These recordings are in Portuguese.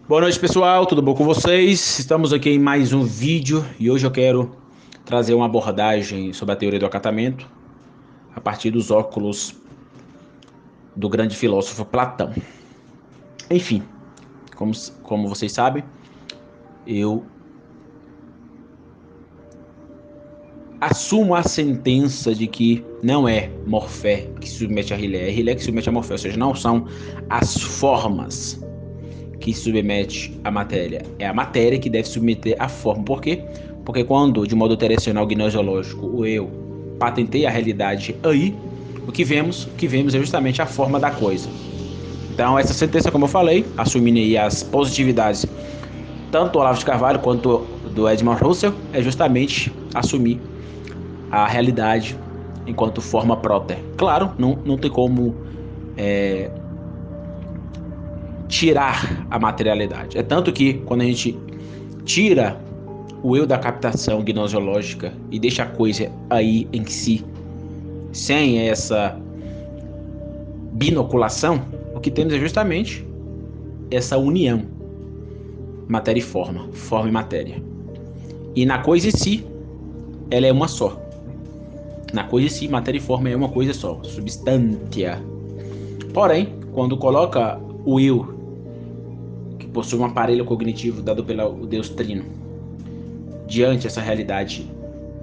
Boa noite, pessoal, tudo bom com vocês? Estamos aqui em mais um vídeo e hoje eu quero trazer uma abordagem sobre a teoria do acatamento a partir dos óculos do grande filósofo Platão. Enfim, como vocês sabem, eu assumo a sentença de que não é Morfé que se submete a Rilé, é Rilé que se submete a Morfé, ou seja, não são as formas que submete a matéria, é a matéria que deve submeter a forma. Por quê? Porque quando, de modo tradicional gnoseológico, o eu patenteia a realidade aí, o que vemos é justamente a forma da coisa. Então, essa sentença, como eu falei, assumindo aí as positividades tanto do Olavo de Carvalho quanto do Edmund Husserl, é justamente assumir a realidade enquanto forma próter. Claro, não tem como tirar a materialidade. É tanto que quando a gente tira o eu da captação gnoseológica e deixa a coisa aí em si, sem essa binoculação, o que temos é justamente essa união matéria e forma, forma e matéria. E na coisa em si, ela é uma só. Na coisa em si, matéria e forma é uma coisa só, substância. Porém, quando coloca o eu, que possui um aparelho cognitivo dado pelo Deus Trino, diante dessa realidade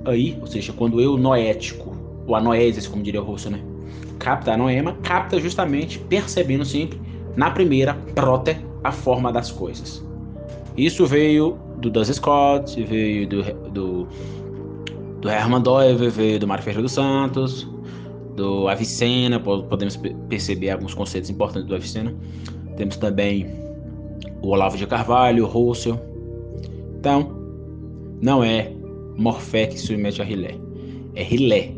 aí, ou seja, quando o eu noético, ou a noesis, como diria o russo, né? Capta a noema, capta justamente percebendo sempre, na primeira, próter, a forma das coisas. Isso veio do Duns Scott, veio do Hermann Doiver, veio do Mário Ferreira dos Santos, do Avicena, podemos perceber alguns conceitos importantes do Avicena. Temos também o Olavo de Carvalho, o Russell. Então, não é Morfé que se submete a Rilé, é Rilé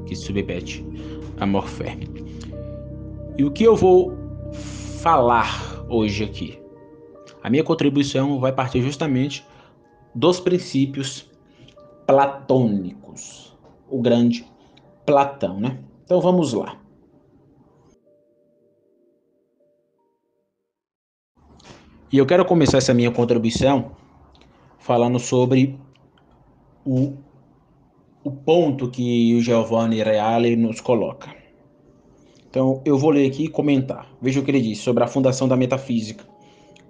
que se submete a Morfé. E o que eu vou falar hoje aqui? A minha contribuição vai partir justamente dos princípios platônicos, o grande Platão, né? Então vamos lá. E eu quero começar essa minha contribuição falando sobre o, o ponto que o Giovanni Reale nos coloca. Então eu vou ler aqui e comentar. Veja o que ele diz sobre a fundação da metafísica,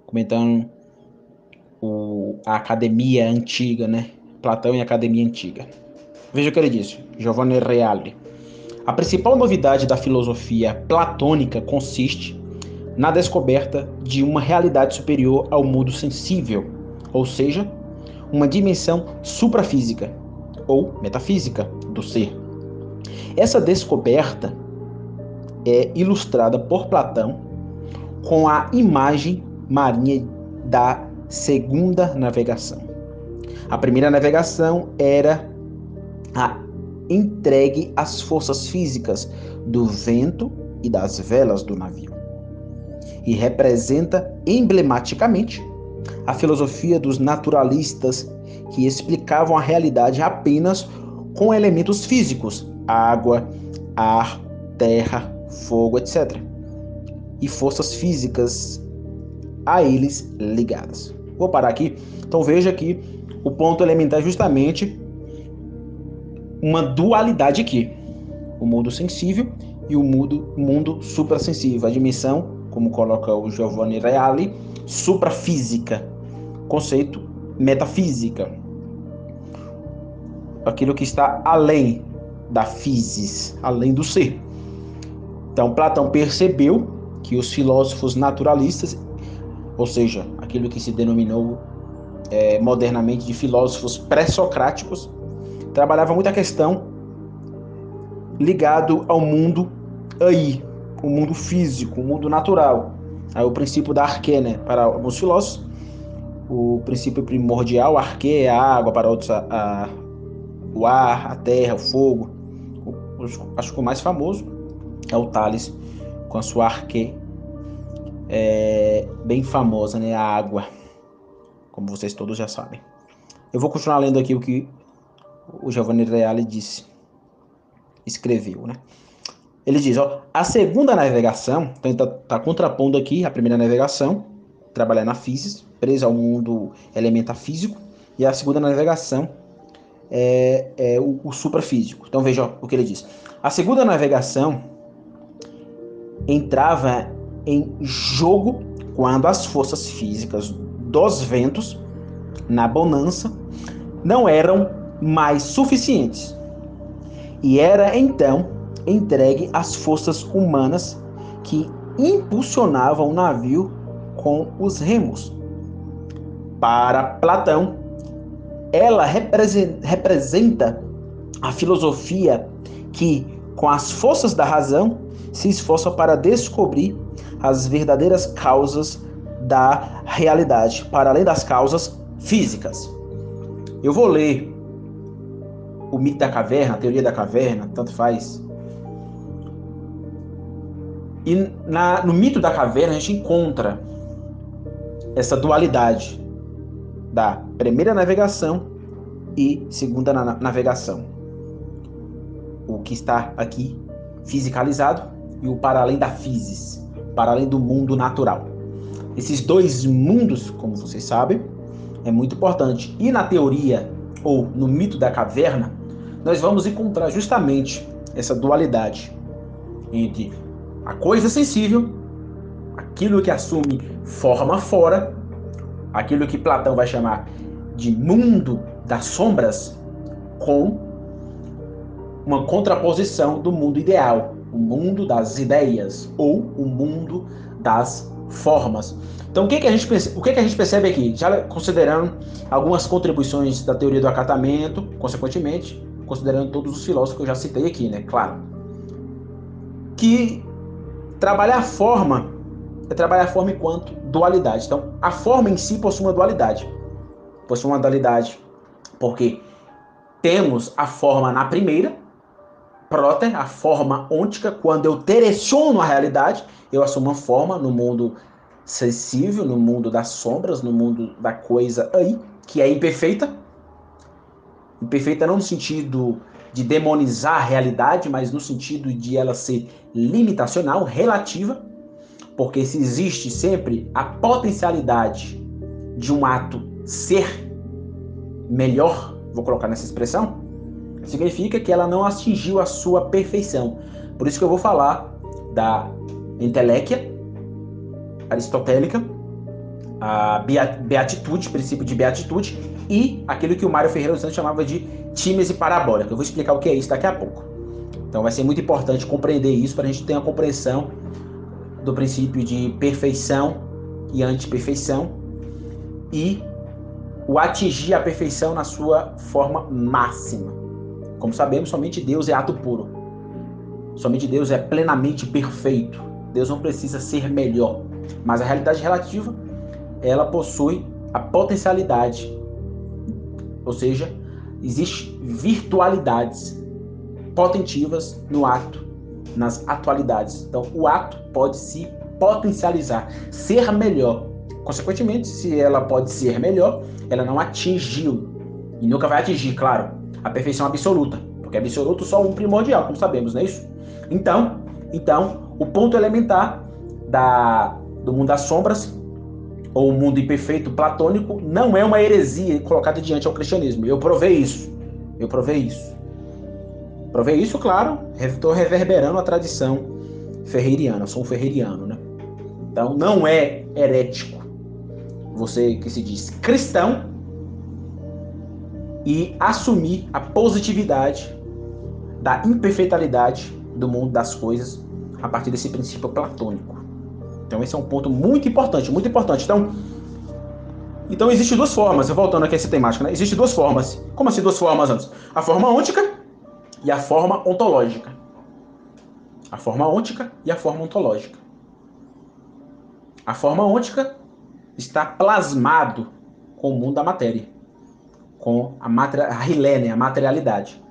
comentando a academia antiga, né? Platão e a academia antiga. Veja o que ele diz, Giovanni Reale. A principal novidade da filosofia platônica consiste na descoberta de uma realidade superior ao mundo sensível, ou seja, uma dimensão suprafísica ou metafísica do ser. Essa descoberta é ilustrada por Platão com a imagem marinha da segunda navegação. A primeira navegação era a entregue às forças físicas do vento e das velas do navio, e representa emblematicamente a filosofia dos naturalistas que explicavam a realidade apenas com elementos físicos, água, ar, terra, fogo, etc., e forças físicas a eles ligadas. Vou parar aqui. Então veja que o ponto elementar é justamente uma dualidade aqui. O mundo sensível e o mundo suprassensível. A dimensão, como coloca o Giovanni Reale, suprafísica. Conceito metafísica. Aquilo que está além da physis, além do ser. Então Platão percebeu que os filósofos naturalistas, ou seja, aquilo que se denominou modernamente de filósofos pré-socráticos, trabalhava muito a questão ligado ao mundo aí, o mundo físico, o mundo natural. Aí o princípio da arqué, né, para alguns filósofos, o princípio primordial, a arqué é a água, para outros o ar, a terra, o fogo. Acho que o mais famoso é o Tales, com a sua arqué bem famosa, né, a água, como vocês todos já sabem. Eu vou continuar lendo aqui o que o Giovanni Reale escreveu, né? Ele diz, ó, a segunda navegação, então ele tá contrapondo aqui a primeira navegação, trabalhar na física, preso ao mundo elementar físico, e a segunda navegação é o suprafísico. Então veja o que ele diz. A segunda navegação entrava em jogo quando as forças físicas dos ventos, na bonança, não eram mais suficientes, e era então entregue às forças humanas que impulsionavam o navio com os remos. Para Platão, ela representa a filosofia que, com as forças da razão, se esforça para descobrir as verdadeiras causas da realidade, para além das causas físicas. Eu vou ler o mito da caverna, a teoria da caverna, tanto faz. E no mito da caverna a gente encontra essa dualidade da primeira navegação e segunda navegação. O que está aqui fisicalizado e o para além da physis, para além do mundo natural. Esses dois mundos, como vocês sabem, é muito importante. E na teoria, ou no mito da caverna, nós vamos encontrar justamente essa dualidade entre a coisa sensível, aquilo que assume forma fora, aquilo que Platão vai chamar de mundo das sombras, com uma contraposição do mundo ideal, o mundo das ideias, ou o mundo das formas. Então, o que a gente percebe aqui? Já considerando algumas contribuições da teoria do acatamento, consequentemente, considerando todos os filósofos que eu já citei aqui, né? Claro. Que trabalhar a forma é trabalhar a forma enquanto dualidade. Então, a forma em si possui uma dualidade. Possui uma dualidade porque temos a forma na primeira, próter, a forma ôntica, quando eu direciono a realidade, eu assumo uma forma no mundo sensível, no mundo das sombras, no mundo da coisa aí, que é imperfeita. Imperfeita não no sentido de demonizar a realidade, mas no sentido de ela ser limitacional, relativa, porque se existe sempre a potencialidade de um ato ser melhor, vou colocar nessa expressão, significa que ela não atingiu a sua perfeição. Por isso que eu vou falar da entelequia aristotélica, a beatitude, princípio de beatitude, e aquilo que o Mário Ferreira dos Santos chamava de tímese parabólica. Eu vou explicar o que é isso daqui a pouco. Então vai ser muito importante compreender isso para a gente ter uma compreensão do princípio de perfeição e antiperfeição e o atingir a perfeição na sua forma máxima. Como sabemos, somente Deus é ato puro. Somente Deus é plenamente perfeito. Deus não precisa ser melhor. Mas a realidade relativa, ela possui a potencialidade. Ou seja, existem virtualidades potentivas no ato, nas atualidades. Então, o ato pode se potencializar, ser melhor. Consequentemente, se ela pode ser melhor, ela não atingiu, e nunca vai atingir, claro, a perfeição absoluta, porque absoluto só um primordial, como sabemos, não é isso? Então o ponto elementar do mundo das sombras, ou o mundo imperfeito platônico, não é uma heresia colocada diante ao cristianismo. Eu provei isso, claro, estou reverberando a tradição ferreiriana, sou um ferreiriano, né? Então não é herético você que se diz cristão e assumir a positividade da imperfeitalidade do mundo das coisas a partir desse princípio platônico. Então esse é um ponto muito importante, muito importante. Então existem duas formas, voltando aqui a essa temática, né? Existem duas formas. Como assim duas formas antes? A forma ôntica e a forma ontológica. A forma ôntica e a forma ontológica. A forma ôntica está plasmado com o mundo da matéria, com a hilé, né? A materialidade.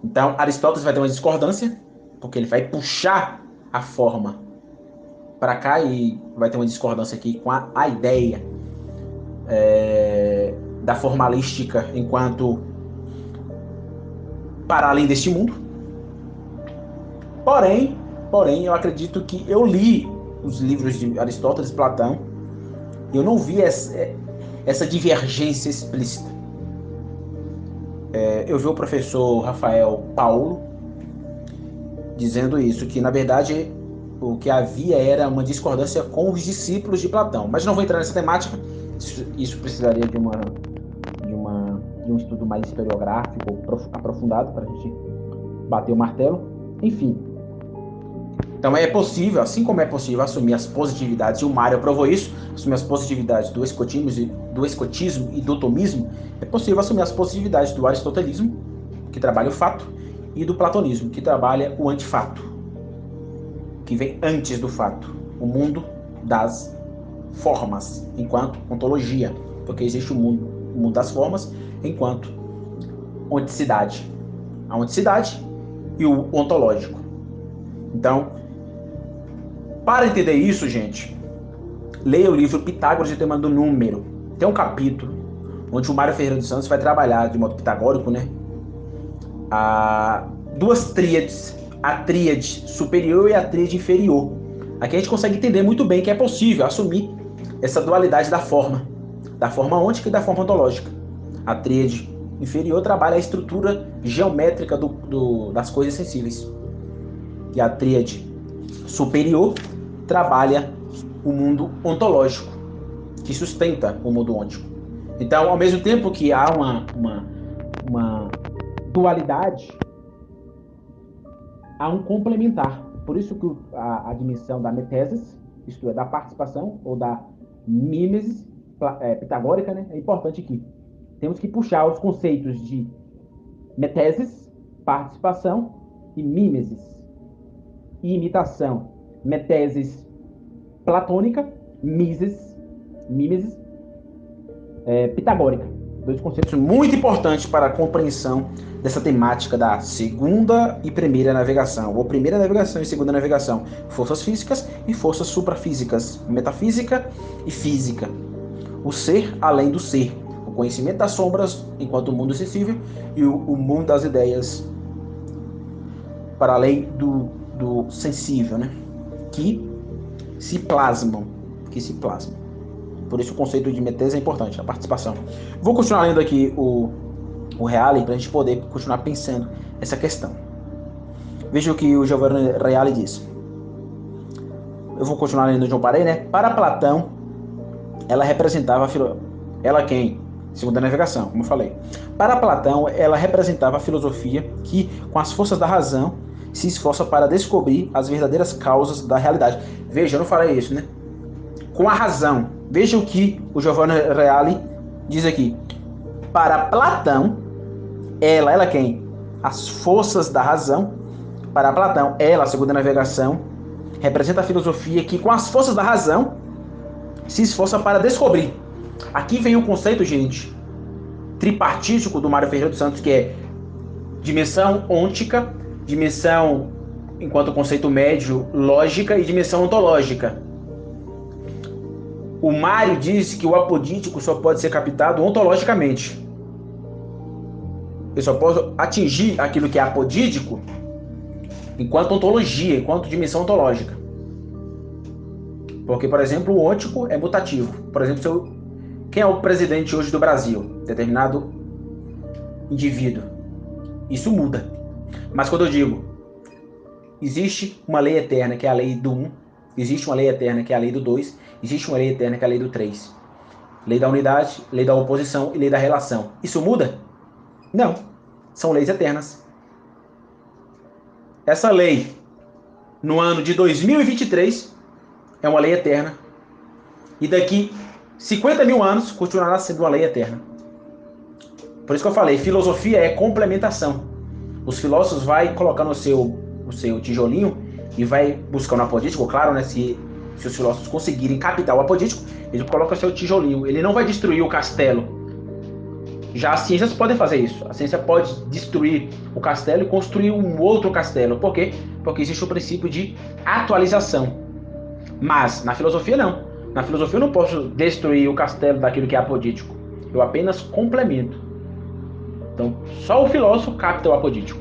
Então Aristóteles vai ter uma discordância, porque ele vai puxar a forma para cá e vai ter uma discordância aqui com a ideia da formalística enquanto para além deste mundo. Porém, eu acredito que eu li os livros de Aristóteles e Platão Eu não vi essa divergência explícita. Eu vi o professor Rafael Paulo dizendo isso, que na verdade o que havia era uma discordância com os discípulos de Platão. Mas não vou entrar nessa temática, isso precisaria de um estudo mais historiográfico, aprofundado, para a gente bater o martelo. Enfim. Então é possível, assim como é possível assumir as positividades, e o Mário provou isso, assumir as positividades do escotismo e do tomismo, é possível assumir as positividades do aristotelismo, que trabalha o fato, e do platonismo, que trabalha o antifato, que vem antes do fato, o mundo das formas, enquanto ontologia, porque existe o mundo das formas, enquanto onticidade. A onticidade e o ontológico. Então, para entender isso, gente, leia o livro Pitágoras e o Tema do Número. Tem um capítulo onde o Mário Ferreira dos Santos vai trabalhar de modo pitagórico, né? Duas tríades, a tríade superior e a tríade inferior. Aqui a gente consegue entender muito bem que é possível assumir essa dualidade da forma ôntica e da forma ontológica. A tríade inferior trabalha a estrutura geométrica das coisas sensíveis. E a tríade superior trabalha o mundo ontológico, que sustenta o mundo ôntico. Então, ao mesmo tempo que há uma dualidade, há um complementar. Por isso que a dimensão da metesis, isto é, da participação ou da mimesis pitagórica, né, é importante aqui. Temos que puxar os conceitos de metesis, participação, e mimesis, e imitação. Metesis platônica, mimesis pitagórica. Dois conceitos muito importantes para a compreensão dessa temática da segunda e primeira navegação, ou primeira navegação e segunda navegação, forças físicas e forças suprafísicas, metafísica e física, o ser além do ser, o conhecimento das sombras enquanto o mundo sensível e o mundo das ideias para além do sensível, né? que se plasmam. Por isso o conceito de metese é importante, a participação. Vou continuar lendo aqui o Reale para a gente poder continuar pensando essa questão. Veja o que o Giovanni Reale diz. Eu vou continuar lendo onde eu parei, né? Para Platão, ela representava ela quem? Segunda navegação, como eu falei. Para Platão, ela representava a filosofia que, com as forças da razão, se esforça para descobrir as verdadeiras causas da realidade. Veja, eu não falei isso, né? Com a razão. Veja o que o Giovanni Reale diz aqui. Para Platão, ela quem? As forças da razão. Para Platão, ela, a segunda navegação, representa a filosofia que, com as forças da razão, se esforça para descobrir. Aqui vem o conceito, gente, tripartítico do Mário Ferreira dos Santos, que é dimensão ôntica, dimensão, enquanto conceito médio, lógica e dimensão ontológica. O Mário disse que o apodítico só pode ser captado ontologicamente. Eu só posso atingir aquilo que é apodítico enquanto ontologia, enquanto dimensão ontológica. Porque, por exemplo, o ôntico é mutativo. Por exemplo, quem é o presidente hoje do Brasil? Determinado indivíduo. Isso muda. Mas quando eu digo, existe uma lei eterna, que é a lei do 1, existe uma lei eterna, que é a lei do 2, existe uma lei eterna, que é a lei do 3. Lei da unidade, lei da oposição e lei da relação. Isso muda? Não. São leis eternas. Essa lei, no ano de 2023, é uma lei eterna. E daqui 50 mil anos, continuará sendo uma lei eterna. Por isso que eu falei, filosofia é complementação. Os filósofos vão colocando o seu tijolinho e vai buscar no apodítico, claro, né? Se os filósofos conseguirem captar o apodítico, ele coloca o seu tijolinho. Ele não vai destruir o castelo. Já as ciências podem fazer isso. A ciência pode destruir o castelo e construir um outro castelo. Por quê? Porque existe o princípio de atualização. Mas na filosofia não. Na filosofia eu não posso destruir o castelo daquilo que é apodítico. Eu apenas complemento. Então, só o filósofo capta o apodítico.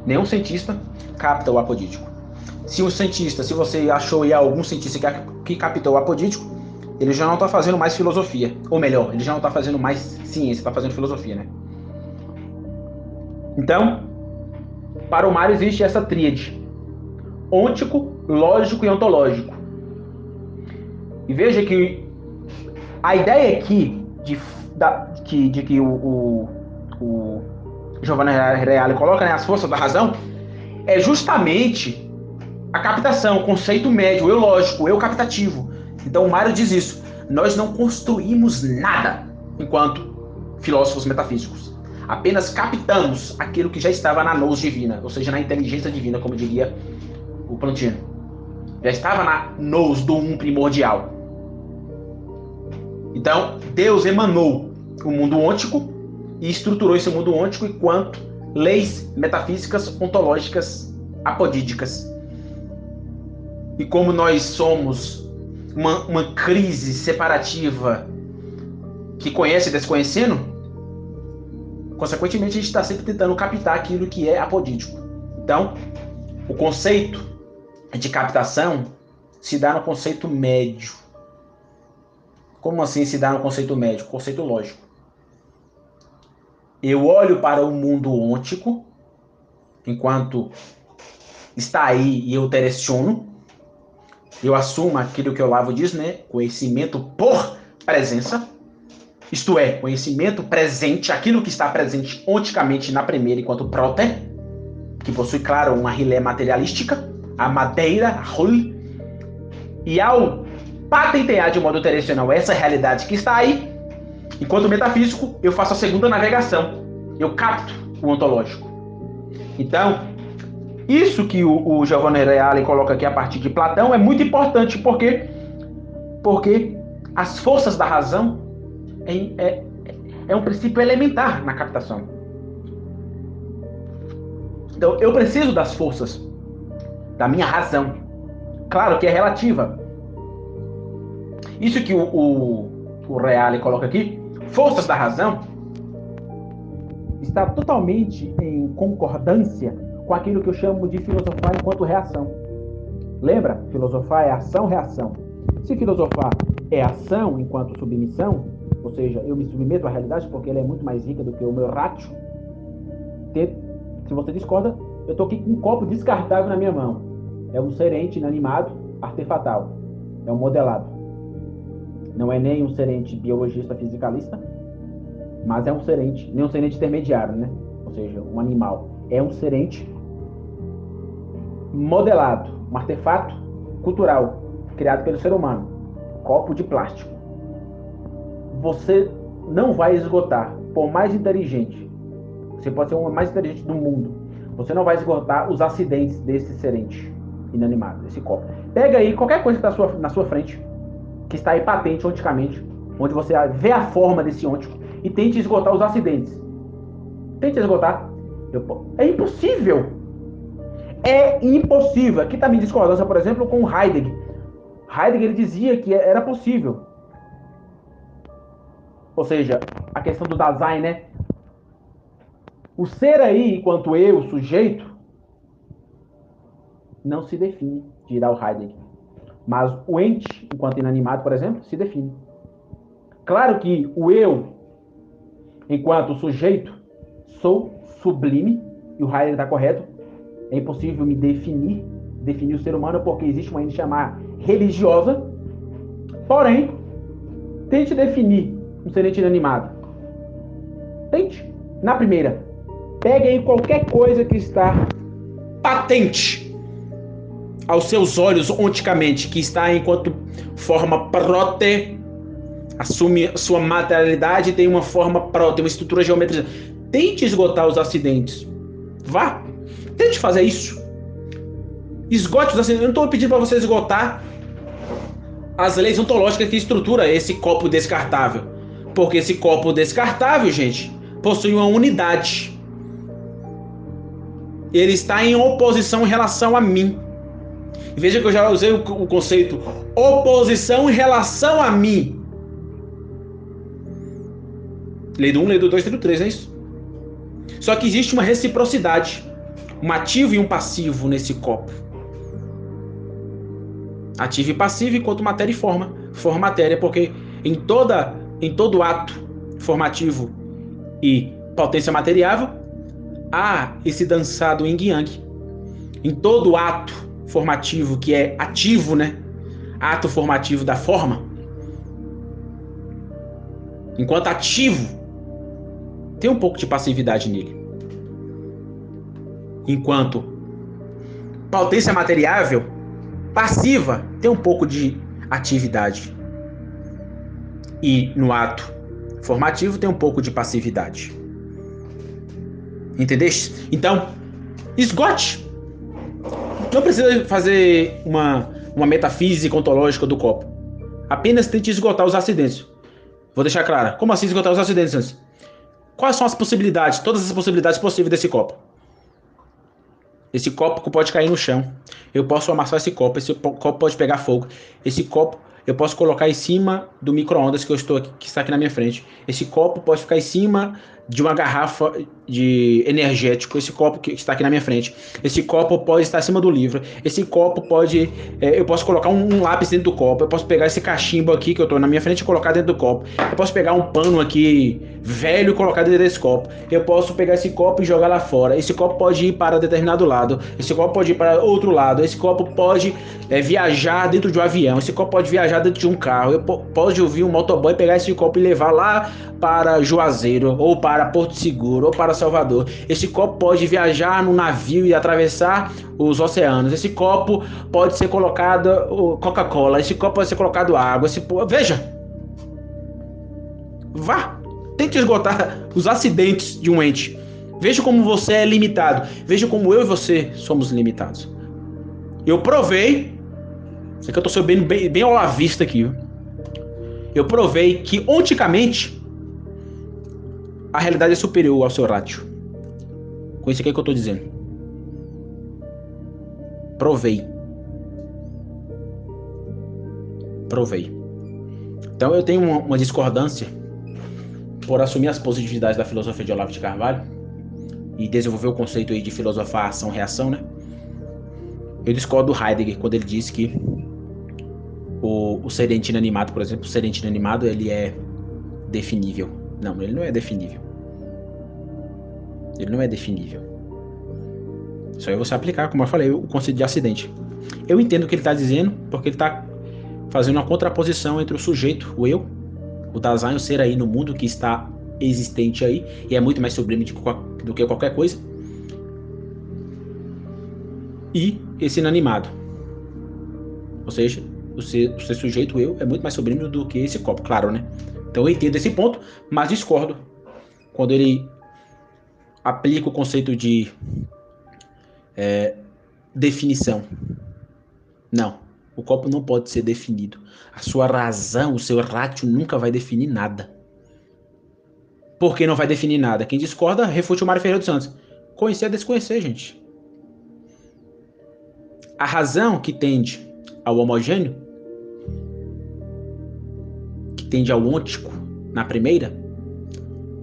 Nenhum cientista capta o apodítico. Se você achou aí algum cientista que captou o apodítico, ele já não está fazendo mais filosofia. Ou melhor, ele já não está fazendo mais ciência, está fazendo filosofia, né? Então, para o Mário existe essa tríade: ôntico, lógico e ontológico. E veja que a ideia aqui de que o Giovanni Reale coloca, né, as forças da razão, é justamente a captação, o conceito médio, o eu lógico, o eu captativo. Então o Mário diz isso: nós não construímos nada enquanto filósofos metafísicos. Apenas captamos aquilo que já estava na nous divina, ou seja, na inteligência divina, como diria o Plantino. Já estava na nous do um primordial. Então, Deus emanou o mundo ôntico e estruturou esse mundo ôntico enquanto leis metafísicas ontológicas apodídicas. E como nós somos uma crise separativa que conhece desconhecendo, consequentemente a gente está sempre tentando captar aquilo que é apodídico. Então, o conceito de captação se dá no conceito médio. Como assim se dá no conceito médio? Conceito lógico. Eu olho para o mundo ôntico, enquanto está aí e eu tereciono. Eu assumo aquilo que o Olavo diz, né? Conhecimento por presença. Isto é, conhecimento presente, aquilo que está presente onticamente na primeira enquanto próter, que possui, claro, uma rilé materialística, a madeira, a rul, e ao patentear de modo terecional essa realidade que está aí, enquanto metafísico, eu faço a segunda navegação. Eu capto o ontológico. Então, isso que o Giovanni Reale coloca aqui a partir de Platão é muito importante, porque as forças da razão é um princípio elementar na captação. Então, eu preciso das forças da minha razão. Claro que é relativa. Isso que o Reale coloca aqui, forças da razão, está totalmente em concordância com aquilo que eu chamo de filosofar enquanto reação. Lembra? Filosofar é ação, reação. Se filosofar é ação enquanto submissão, ou seja, eu me submeto à realidade porque ela é muito mais rica do que o meu ratio. Se você discorda, eu estou aqui com um copo descartável na minha mão. É um serente inanimado, artefatal. É um modelado. Não é nem um serente biologista fisicalista, mas é um serente, nem um serente intermediário, né? Ou seja, um animal. É um serente modelado, um artefato cultural, criado pelo ser humano. Copo de plástico. Você não vai esgotar, por mais inteligente, você pode ser o mais inteligente do mundo, você não vai esgotar os acidentes desse serente inanimado, desse copo. Pega aí qualquer coisa que está na sua frente, que está aí patente onticamente, onde você vê a forma desse ôntico, e tente esgotar os acidentes. Tente esgotar. É impossível. É impossível. Aqui está a minha discordância, por exemplo, com Heidegger. Heidegger ele dizia que era possível. Ou seja, a questão do Dasein, né? O ser aí, enquanto eu, sujeito, não se define, dirá o Heidegger. Mas o ente, enquanto inanimado, por exemplo, se define. Claro que o eu, enquanto sujeito, sou sublime, e o Heidegger está correto, é impossível me definir o ser humano, porque existe uma ente chamada religiosa. Porém, tente definir um ser inanimado. Tente. Na primeira, pegue aí qualquer coisa que está patente aos seus olhos onticamente, que está enquanto forma próter, assume sua materialidade, tem uma forma próter, uma estrutura geométrica. Tente esgotar os acidentes. Vá. Tente fazer isso. Esgote os acidentes. Eu não estou pedindo para você esgotar as leis ontológicas que estrutura esse copo descartável. Porque esse copo descartável, gente, possui uma unidade. Ele está em oposição em relação a mim. Veja que eu já usei o conceito oposição em relação a mim. Lei do 1, lei do 2, lei do 3, não é isso? Só que existe uma reciprocidade. Um ativo e um passivo nesse copo. ativo e passivo, enquanto matéria e forma. Forma matéria, porque em todo ato formativo e potência materiável, há esse dançado yin yang. Em todo ato formativo que é ativo, né? Ato formativo da forma, enquanto ativo, tem um pouco de passividade nele. Enquanto potência materiável, passiva, tem um pouco de atividade. E no ato formativo tem um pouco de passividade. Entendeste? Então, esgote. Não precisa fazer uma metafísica ontológica do copo. Apenas tente esgotar os acidentes. Vou deixar claro. Como assim esgotar os acidentes antes? Quais são as possibilidades, todas as possibilidades possíveis desse copo? Esse copo pode cair no chão. Eu posso amassar esse copo copo pode pegar fogo. Esse copo eu posso colocar em cima do micro-ondas que está aqui na minha frente. Esse copo pode ficar em cima de uma garrafa de energético. Esse copo que está aqui na minha frente. Esse copo pode estar acima do livro. Esse copo pode... eu posso colocar um lápis dentro do copo. Eu posso pegar esse cachimbo aqui que eu estou na minha frente e colocar dentro do copo. Eu posso pegar um pano aqui velho e colocar dentro desse copo. Eu posso pegar esse copo e jogar lá fora. Esse copo pode ir para determinado lado. Esse copo pode ir para outro lado. Esse copo pode viajar dentro de um avião. Esse copo pode viajar dentro de um carro. Eu posso ouvir um motoboy pegar esse copo e levar lá para Juazeiro, ou para Porto Seguro, ou para Salvador. Esse copo pode viajar no navio e atravessar os oceanos. Esse copo pode ser colocado Coca-Cola. Esse copo pode ser colocado água. Veja! Vá! Tente esgotar os acidentes de um ente. Veja como você é limitado. Veja como eu e você somos limitados. Eu provei... Isso aqui eu tô sendo bem olavista aqui. Viu? Eu provei que, onticamente, a realidade é superior ao seu ratio. Com isso aqui que eu tô dizendo. Provei. Então eu tenho uma discordância por assumir as positividades da filosofia de Olavo de Carvalho e desenvolver o conceito aí de filosofar ação-reação, né? Eu discordo do Heidegger quando ele diz que o ser inanimado, por exemplo, o ser inanimado, ele é definível. Não, ele não é definível. Ele não é definível. Só é você aplicar, como eu falei, o conceito de acidente. Eu entendo o que ele está dizendo, porque ele está fazendo uma contraposição entre o sujeito, o eu, o Dasein, o ser aí no mundo que está existente aí, e é muito mais sublime do que qualquer coisa, e esse inanimado. Ou seja, o ser sujeito, o eu, é muito mais sublime do que esse copo, claro, né? Então eu entendo esse ponto, mas discordo quando ele aplica o conceito de definição. Não, o copo não pode ser definido. A sua razão, o seu ratio nunca vai definir nada. Por que não vai definir nada? Quem discorda, refute o Mário Ferreira dos Santos. Conhecer é desconhecer, gente. A razão que tende ao homogêneo, que tende ao ôntico na primeira,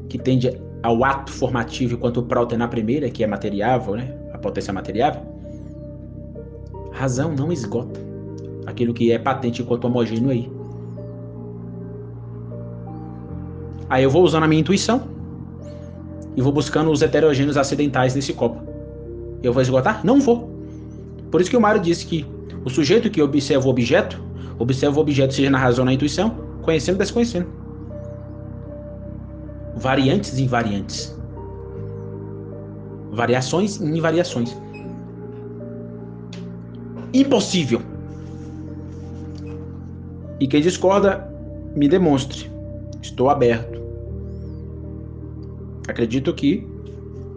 que tende ao ato formativo enquanto o próton na primeira, que é materiável, né? A potência materiável. A razão não esgota aquilo que é patente enquanto homogêneo aí. Aí eu vou usando a minha intuição e vou buscando os heterogêneos acidentais nesse copo. Eu vou esgotar? Não vou. Por isso que o Mário disse que o sujeito que observa o objeto seja na razão ou na intuição, conhecendo ou desconhecendo. Variantes e invariantes. Variações e invariações. Impossível. E quem discorda, me demonstre. Estou aberto. Acredito que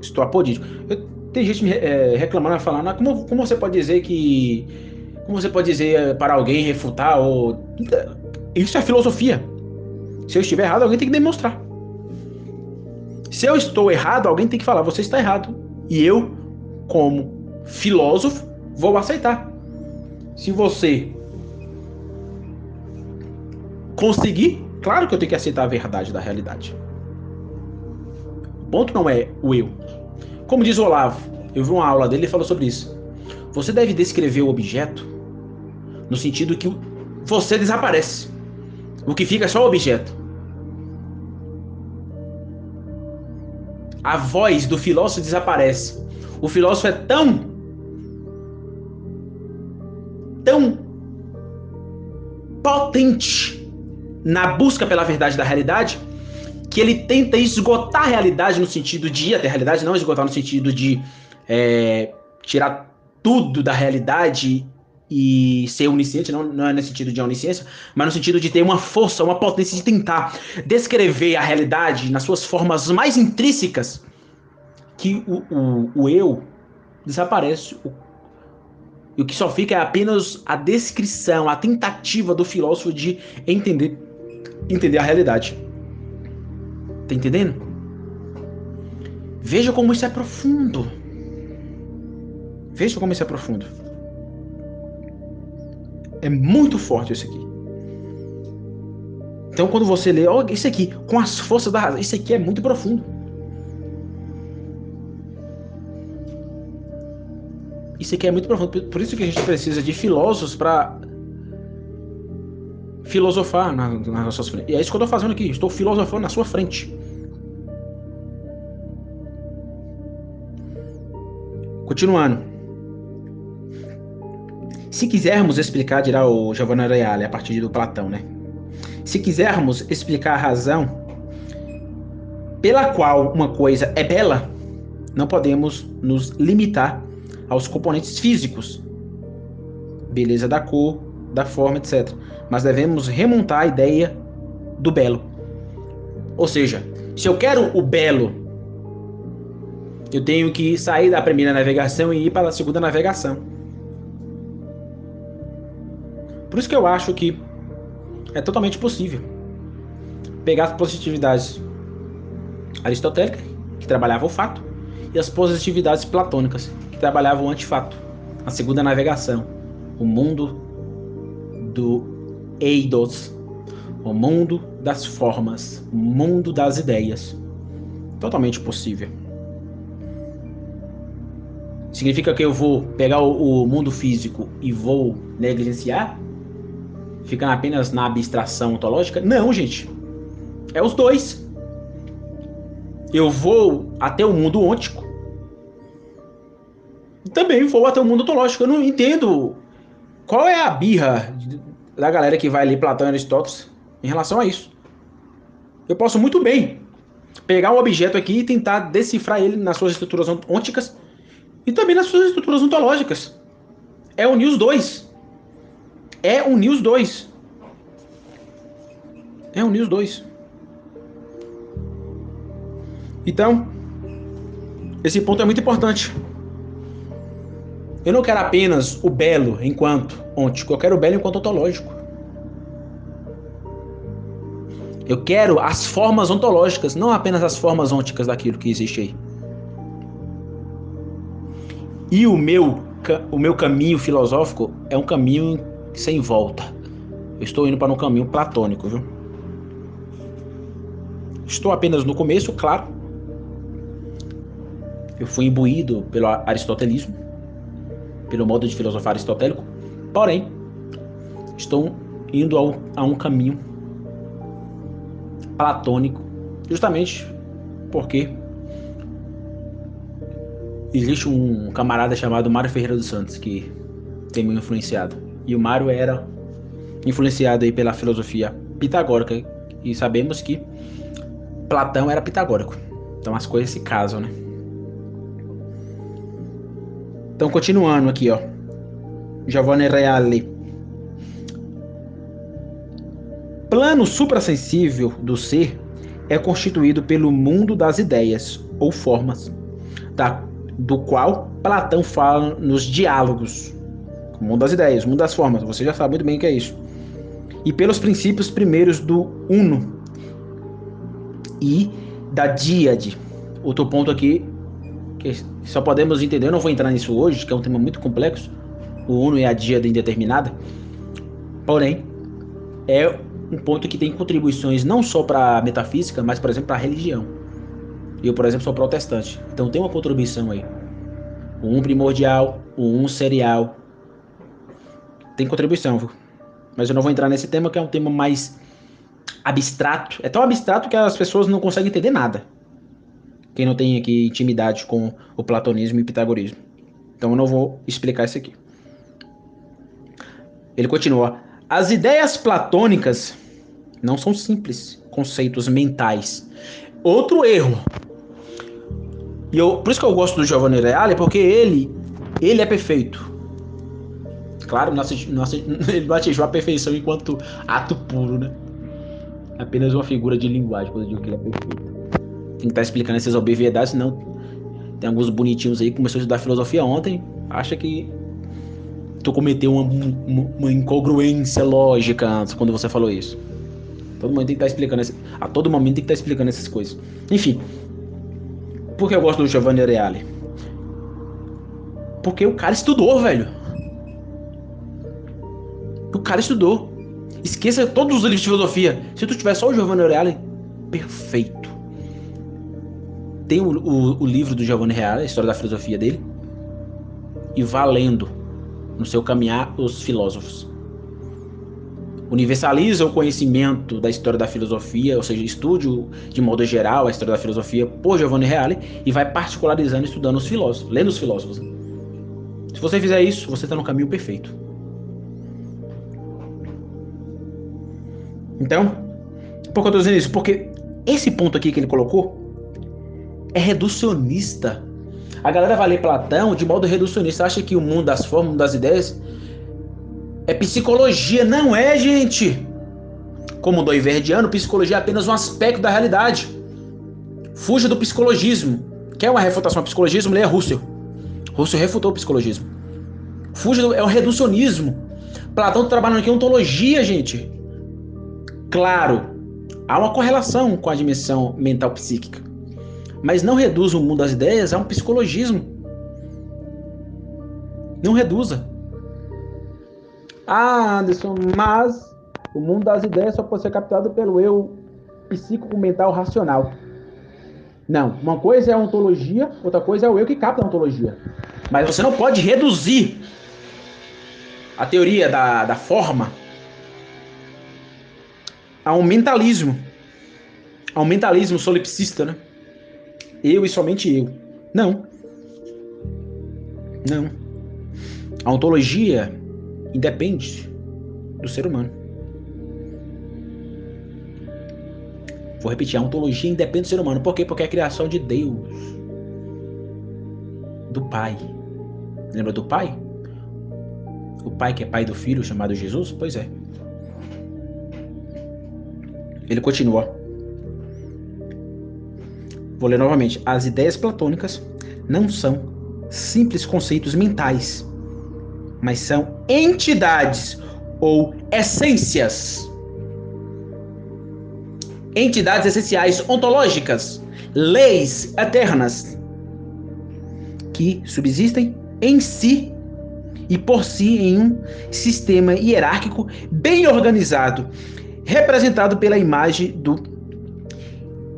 estou apodítico. Tem gente me reclamando, falando, como você pode dizer que... Como você pode dizer para alguém refutar ou... Isso é filosofia. Se eu estiver errado, alguém tem que demonstrar. Se eu estou errado, alguém tem que falar, você está errado. E eu, como filósofo, vou aceitar. Se você conseguir, claro que eu tenho que aceitar a verdade da realidade. O ponto não é o eu. Como diz o Olavo, eu vi uma aula dele e falou sobre isso. Você deve descrever o objeto no sentido que você desaparece. O que fica é só o objeto. A voz do filósofo desaparece. O filósofo é tão potente na busca pela verdade da realidade que ele tenta esgotar a realidade no sentido de ir até a realidade, não esgotar no sentido de tirar tudo da realidade e ser onisciente, não é no sentido de onisciência, mas no sentido de ter uma força, uma potência de tentar descrever a realidade nas suas formas mais intrínsecas, que o eu desaparece. E o que só fica é apenas a descrição, a tentativa do filósofo de entender a realidade. Tá entendendo? Veja como isso é profundo. Veja como isso é profundo. É muito forte isso aqui. Então quando você lê, olha isso aqui, com as forças da razão, isso aqui é muito profundo. Isso aqui é muito profundo. Por isso que a gente precisa de filósofos para filosofar nas nossas frentes. E é isso que eu estou fazendo aqui. Estou filosofando na sua frente. Continuando. Se quisermos explicar, dirá o Giovanni Reale, a partir do Platão, né? Se quisermos explicar a razão pela qual uma coisa é bela, não podemos nos limitar aos componentes físicos, beleza da cor, da forma, etc. Mas devemos remontar a ideia do belo. Ou seja, se eu quero o belo, eu tenho que sair da primeira navegação e ir para a segunda navegação. Por isso que eu acho que é totalmente possível pegar as positividades aristotélicas, que trabalhavam o fato, e as positividades platônicas, que trabalhavam o antifato, a segunda navegação, o mundo do eidos, o mundo das formas, o mundo das ideias. Totalmente possível. Significa que eu vou pegar o mundo físico e vou negligenciar? Ficando apenas na abstração ontológica? Não, gente. É os dois. Eu vou até o mundo ôntico e também vou até o mundo ontológico. Eu não entendo qual é a birra da galera que vai ler Platão e Aristóteles em relação a isso. Eu posso muito bem pegar um objeto aqui e tentar decifrar ele nas suas estruturas ônticas e também nas suas estruturas ontológicas. É unir os dois. É unir os dois. É unir os dois. Então, esse ponto é muito importante. Eu não quero apenas o belo enquanto ôntico, eu quero o belo enquanto ontológico. Eu quero as formas ontológicas, não apenas as formas ônticas daquilo que existe aí. E o meu caminho filosófico é um caminho sem volta. Eu estou indo para um caminho platônico, viu? Estou apenas no começo, claro. Eu fui imbuído pelo aristotelismo, pelo modo de filosofar aristotélico. Porém, estou indo a um caminho platônico, justamente porque existe um camarada chamado Mário Ferreira dos Santos que tem me influenciado. E o Mário era influenciado aí pela filosofia pitagórica. E sabemos que Platão era pitagórico. Então as coisas se casam, né? Então, continuando aqui, ó. Giovanni Reale. Plano suprassensível do ser é constituído pelo mundo das ideias, ou formas, do qual Platão fala nos diálogos. O mundo das ideias, o mundo das formas, você já sabe muito bem o que é isso. E pelos princípios primeiros do uno e da díade. Outro ponto aqui que só podemos entender, eu não vou entrar nisso hoje, que é um tema muito complexo, o uno e a díade indeterminada. Porém, é um ponto que tem contribuições não só para a metafísica, mas, por exemplo, para a religião. Eu, por exemplo, sou protestante, então tem uma contribuição aí. O um primordial, o um serial. tem contribuição, viu? Mas eu não vou entrar nesse tema, que é um tema mais abstrato. É tão abstrato que as pessoas não conseguem entender nada. Quem não tem aqui intimidade com o platonismo e o pitagorismo. Então eu não vou explicar isso aqui. Ele continua. As ideias platônicas não são simples conceitos mentais. Outro erro. Por isso que eu gosto do Giovanni Reale, porque ele é perfeito. Claro, ele não atingiu a perfeição enquanto ato puro, né? Apenas uma figura de linguagem quando eu digo que ele é perfeito. Tem que estar explicando essas obviedades, senão tem alguns bonitinhos aí que começou a estudar filosofia ontem, acha que tu cometeu uma incongruência lógica antes quando você falou isso. Todo mundo tem que estar explicando a todo momento tem que estar explicando essas coisas. Enfim, por que eu gosto do Giovanni Reale? Porque o cara estudou, velho. O cara estudou. Esqueça todos os livros de filosofia. Se tu tiver só o Giovanni Reale, perfeito. Tem o livro do Giovanni Reale, a história da filosofia dele, e vá lendo no seu caminhar os filósofos. Universaliza o conhecimento da história da filosofia, ou seja, estude de modo geral a história da filosofia por Giovanni Reale e vai particularizando estudando os filósofos, lendo os filósofos. Se você fizer isso, você está no caminho perfeito. Então, por que eu estou dizendo isso? Porque esse ponto aqui que ele colocou é reducionista. A galera vai ler Platão de modo reducionista, acha que o mundo das formas, o mundo das ideias é psicologia. Não é, gente. Como do Iverdiano, psicologia é apenas um aspecto da realidade. Fuja do psicologismo. Quer uma refutação ao psicologismo? Leia Russell. Russell refutou o psicologismo. É o reducionismo. Platão está trabalhando aqui em ontologia, gente. Claro, há uma correlação com a dimensão mental psíquica. Mas não reduza o mundo das ideias a um psicologismo. Não reduza. Ah, Anderson, mas o mundo das ideias só pode ser captado pelo eu psíquico, mental, racional. Não, uma coisa é a ontologia, outra coisa é o eu que capta a ontologia. Mas você não pode reduzir a teoria da forma a um mentalismo. A um mentalismo solipsista, né? Eu e somente eu. Não. Não. A ontologia independe do ser humano. Vou repetir, a ontologia independe do ser humano. Por quê? Porque é a criação de Deus. Do Pai. Lembra do Pai? O Pai que é Pai do Filho, chamado Jesus? Pois é. Ele continua. Vou ler novamente. As ideias platônicas não são simples conceitos mentais, mas são entidades ou essências. Entidades essenciais ontológicas, leis eternas, que subsistem em si e por si em um sistema hierárquico bem organizado, representado pela imagem do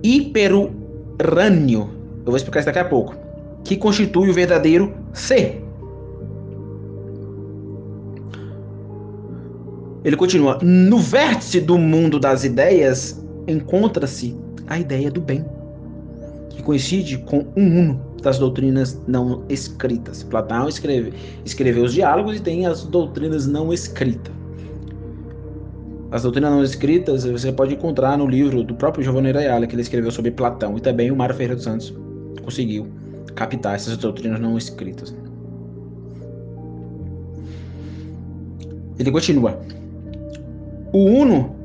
hiperurânio. Eu vou explicar isso daqui a pouco. Que constitui o verdadeiro ser. Ele continua. No vértice do mundo das ideias encontra-se a ideia do bem, que coincide com um uno das doutrinas não escritas. Platão escreveu os diálogos e tem as doutrinas não escritas. As doutrinas não escritas você pode encontrar no livro do próprio Giovanni Reale, que ele escreveu sobre Platão, e também o Mário Ferreira dos Santos conseguiu captar essas doutrinas não escritas. Ele continua. O uno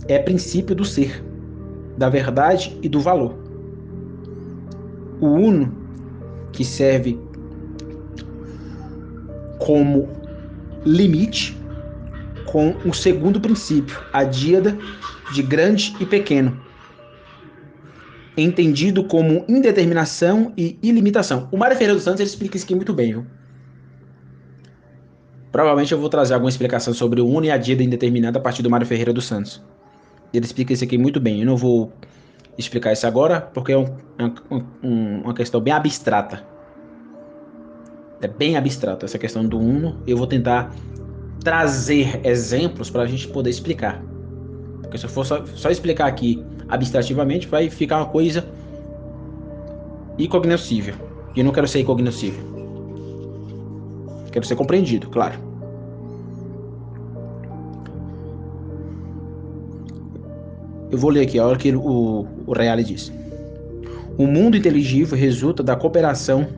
é princípio do ser, da verdade e do valor. O uno que serve como limite com o segundo princípio, a díada de grande e pequeno, entendido como indeterminação e ilimitação. O Mário Ferreira dos Santos ele explica isso aqui muito bem, viu? Provavelmente eu vou trazer alguma explicação sobre o uno e a díada indeterminada a partir do Mário Ferreira dos Santos. Ele explica isso aqui muito bem. Eu não vou explicar isso agora, porque é uma questão bem abstrata. É bem abstrato essa questão do uno. Eu vou tentar trazer exemplos para a gente poder explicar. Porque se eu for só explicar aqui abstrativamente, vai ficar uma coisa incognoscível. E eu não quero ser incognoscível. Quero ser compreendido, claro. Eu vou ler aqui, olha o que o Reale diz. O mundo inteligível resulta da cooperação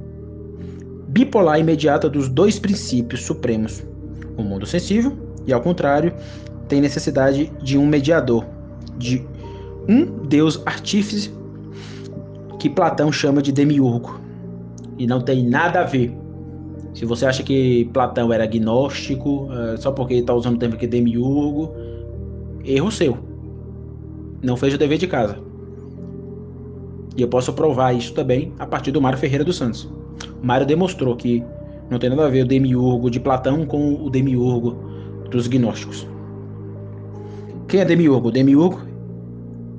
bipolar imediata dos dois princípios supremos. O mundo sensível, e ao contrário, tem necessidade de um mediador, de um Deus artífice que Platão chama de demiurgo. E não tem nada a ver. Se você acha que Platão era agnóstico, só porque está usando o termo aqui demiurgo, erro seu. Não fez o dever de casa. E eu posso provar isso também a partir do Mário Ferreira dos Santos. O Mário demonstrou que não tem nada a ver o demiurgo de Platão com o demiurgo dos gnósticos. Quem é demiurgo? O demiurgo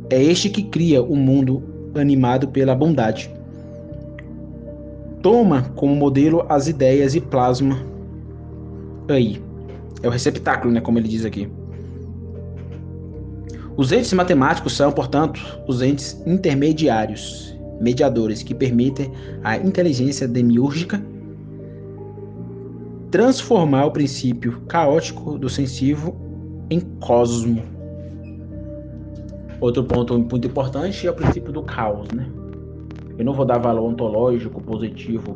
é este que cria o mundo animado pela bondade. Toma como modelo as ideias e plasma aí. É o receptáculo, né, como ele diz aqui. Os entes matemáticos são, portanto, os entes intermediários, mediadores, que permitem à inteligência demiúrgica transformar o princípio caótico do sensível em cosmo. Outro ponto muito importante é o princípio do caos, né? Eu não vou dar valor ontológico positivo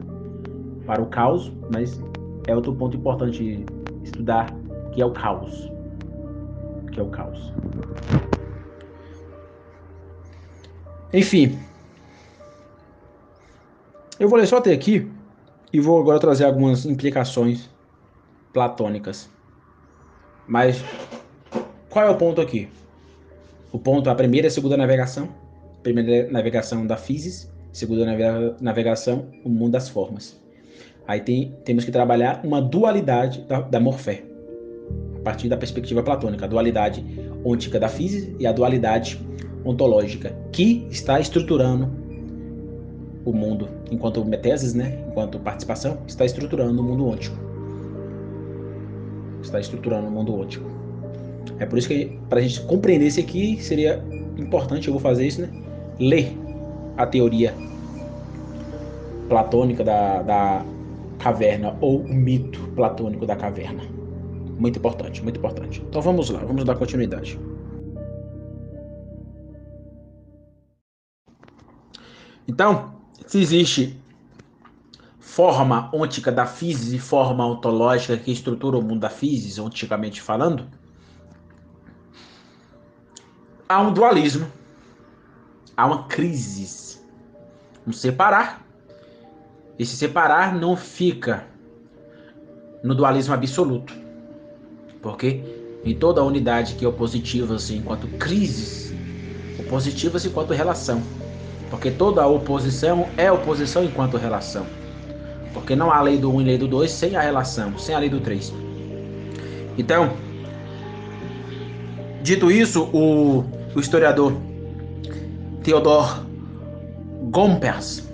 para o caos, mas é outro ponto importante estudar, que é o caos. Que é o caos. Enfim, eu vou ler só até aqui e vou agora trazer algumas implicações platônicas. Mas qual é o ponto aqui? O ponto é a primeira e a segunda navegação. Primeira navegação da physis, segunda navegação, o mundo das formas. Aí temos que trabalhar uma dualidade da morfé, a partir da perspectiva platônica, a dualidade ôntica da physis e a dualidade ontológica, que está estruturando o mundo, enquanto meteses, né, enquanto participação, está estruturando o mundo ôntico. Está estruturando o mundo ôntico. É por isso que, para a gente compreender isso aqui, seria importante, eu vou fazer isso, né, ler a teoria platônica da caverna, ou o mito platônico da caverna. Muito importante, muito importante. Então vamos lá, vamos dar continuidade. Então, se existe forma ôntica da physis e forma ontológica que estrutura o mundo da physis, onticamente falando, há um dualismo, há uma crise, um separar. Esse separar não fica no dualismo absoluto, porque em toda a unidade que é opositivas enquanto crises, opositivas enquanto relação, porque toda a oposição é oposição enquanto relação, porque não há lei do 1 e lei do 2 sem a relação, sem a lei do 3. Então, dito isso, o historiador Theodor Gompers,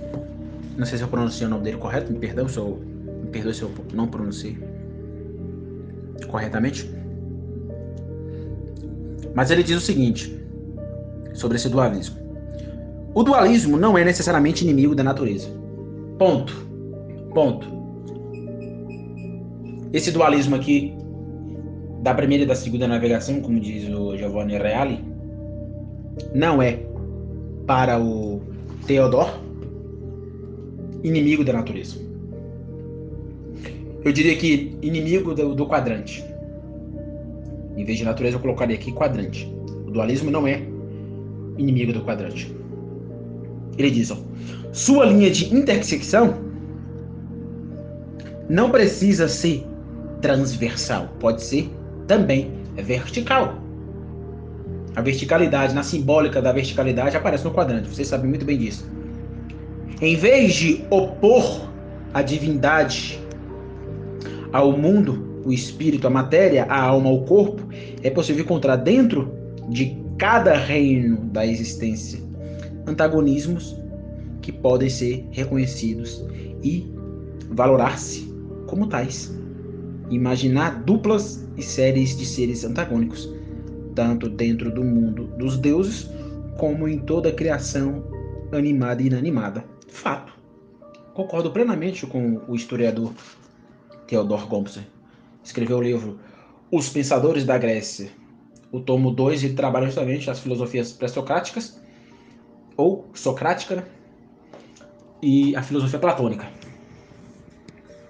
não sei se eu pronunciei o nome dele correto, me perdoe se eu não pronunciei corretamente, mas ele diz o seguinte sobre esse dualismo: o dualismo não é necessariamente inimigo da natureza. Ponto. Esse dualismo aqui da primeira e da segunda navegação, como diz o Giovanni Reale, não é, para o Theodor, inimigo da natureza. Eu diria que inimigo do quadrante. Em vez de natureza, eu colocaria aqui quadrante. O dualismo não é inimigo do quadrante. Ele diz, ó, sua linha de intersecção não precisa ser transversal, pode ser também vertical. A verticalidade, na simbólica da verticalidade, aparece no quadrante, vocês sabem muito bem disso. Em vez de opor a divindade ao mundo, o espírito, a matéria, a alma, o corpo, é possível encontrar dentro de cada reino da existência antagonismos que podem ser reconhecidos e valorar-se como tais. imaginar duplas e séries de seres antagônicos, tanto dentro do mundo dos deuses, como em toda a criação animada e inanimada. Fato. Concordo plenamente com o historiador Theodor Gomser. Escreveu o livro Os Pensadores da Grécia. O tomo 2 ele trabalha justamente as filosofias pré-socráticas, ou socrática, né? E a filosofia platônica.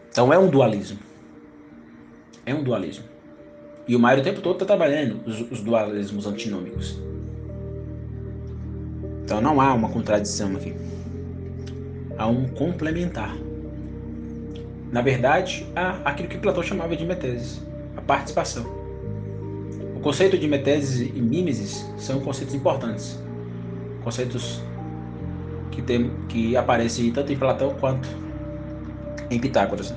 Então é um dualismo. É um dualismo. E o Mário o tempo todo está trabalhando os dualismos antinômicos. Então não há uma contradição aqui. Há um complementar. Na verdade, há aquilo que Platão chamava de meteses, a participação. O conceito de meteses e mimesis são conceitos importantes. Conceitos que aparecem tanto em Platão quanto em Pitágoras.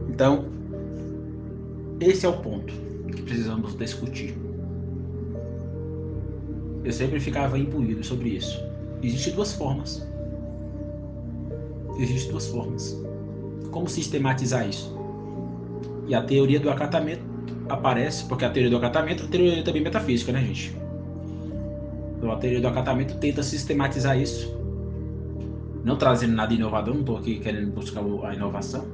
Então, esse é o ponto que precisamos discutir. Eu sempre ficava imbuído sobre isso. Existem duas formas. Como sistematizar isso? E a teoria do acatamento aparece, porque a teoria do acatamento é uma teoria também metafísica, né, gente? Então, a teoria do acatamento tenta sistematizar isso, não trazendo nada inovador, não estou aqui querendo buscar a inovação.